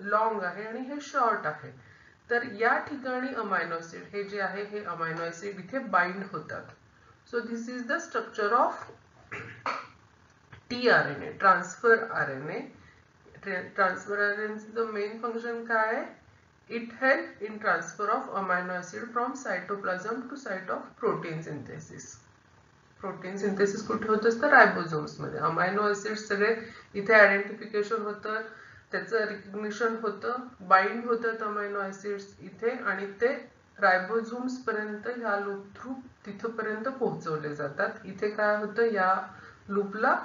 लॉंग आहे आणि हे शॉर्ट आहे. तर या ठिकाणी अमायनो ऍसिड हे जे आहे हे अमायनो ऍसिड इथे बाइंड होतात. So this is the structure of tRNA, transfer RNA. Transfer RNAचं मेन फंक्शन काय आहे? It help in transfer of amino acid from cytoplasm to site of protein synthesis. Protein synthesis कुठे होत असतं? रायबोझोम्स मध्ये. अमायनो ऍसिड सगळे इथे आयडेंटिफिकेशन होतं, त्याचं रिकग्निशन होतं, बाइंड होतात अमायनो ऍसिड्स इथे आणि ते रायबोझोम्स पर्यंत ह्या लूप थ्रू तिथपर्यंत पोहोचवले जातात. इथे काय होतं, या लूपला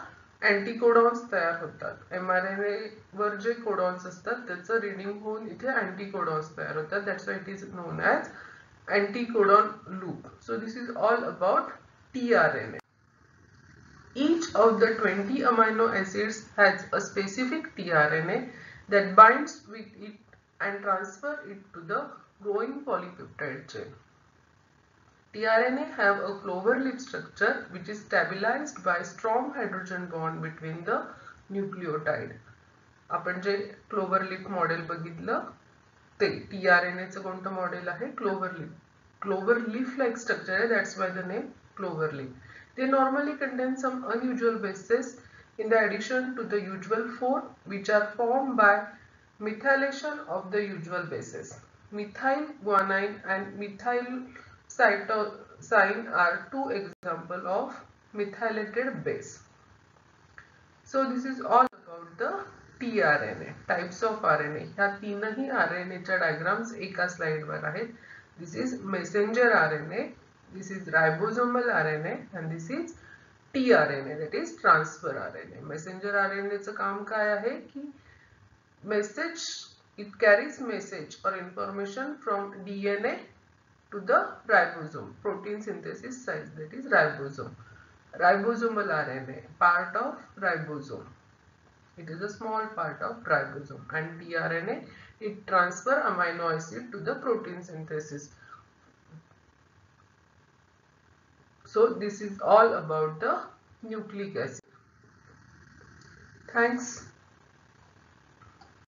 अँटीकोडॉन्स तयार होतात. mRNA वर जे कोडॉन्स असतात त्याचं रिडिंग होऊन इथे अँटीकोडॉन्स तयार होतात. That's why it is known as anticodon loop. So this is all about tRNA. Each of the 20 amino acids has a specific tRNA that binds with it and transfer it to the growing polypeptide chain. tRNA have a clover leaf structure which is stabilized by strong hydrogen bond between the nucleotide. आपण जे क्लोवर लीफ मॉडेल बघितलं ते tRNA चं कोणतं मॉडेल आहे? Clover leaf. Clover leaf like structure आहे, that's why the name clover leaf. They normally contain some unusual bases in the addition to the usual 4 which are formed by methylation of the usual bases. Methyl guanine and methyl cytosine are 2 examples of methylated base. So this is all about the tRNA, types of RNA. ह्या तीनही RNA च्या डायग्राम्स एका स्लाइड वर आहेत. This is messenger RNA, this is ribosomal RNA and this is tRNA, that is transfer RNA. Messenger RNA चं काम काय आहे की message, it carries message or information from DNA to the ribosome, protein synthesis site, that is ribosome. Ribosomal RNA, part of ribosome. It is a small part of ribosome. And tRNA, it transfer amino acid to the protein synthesis. So this is all about the nucleic acid. Thanks.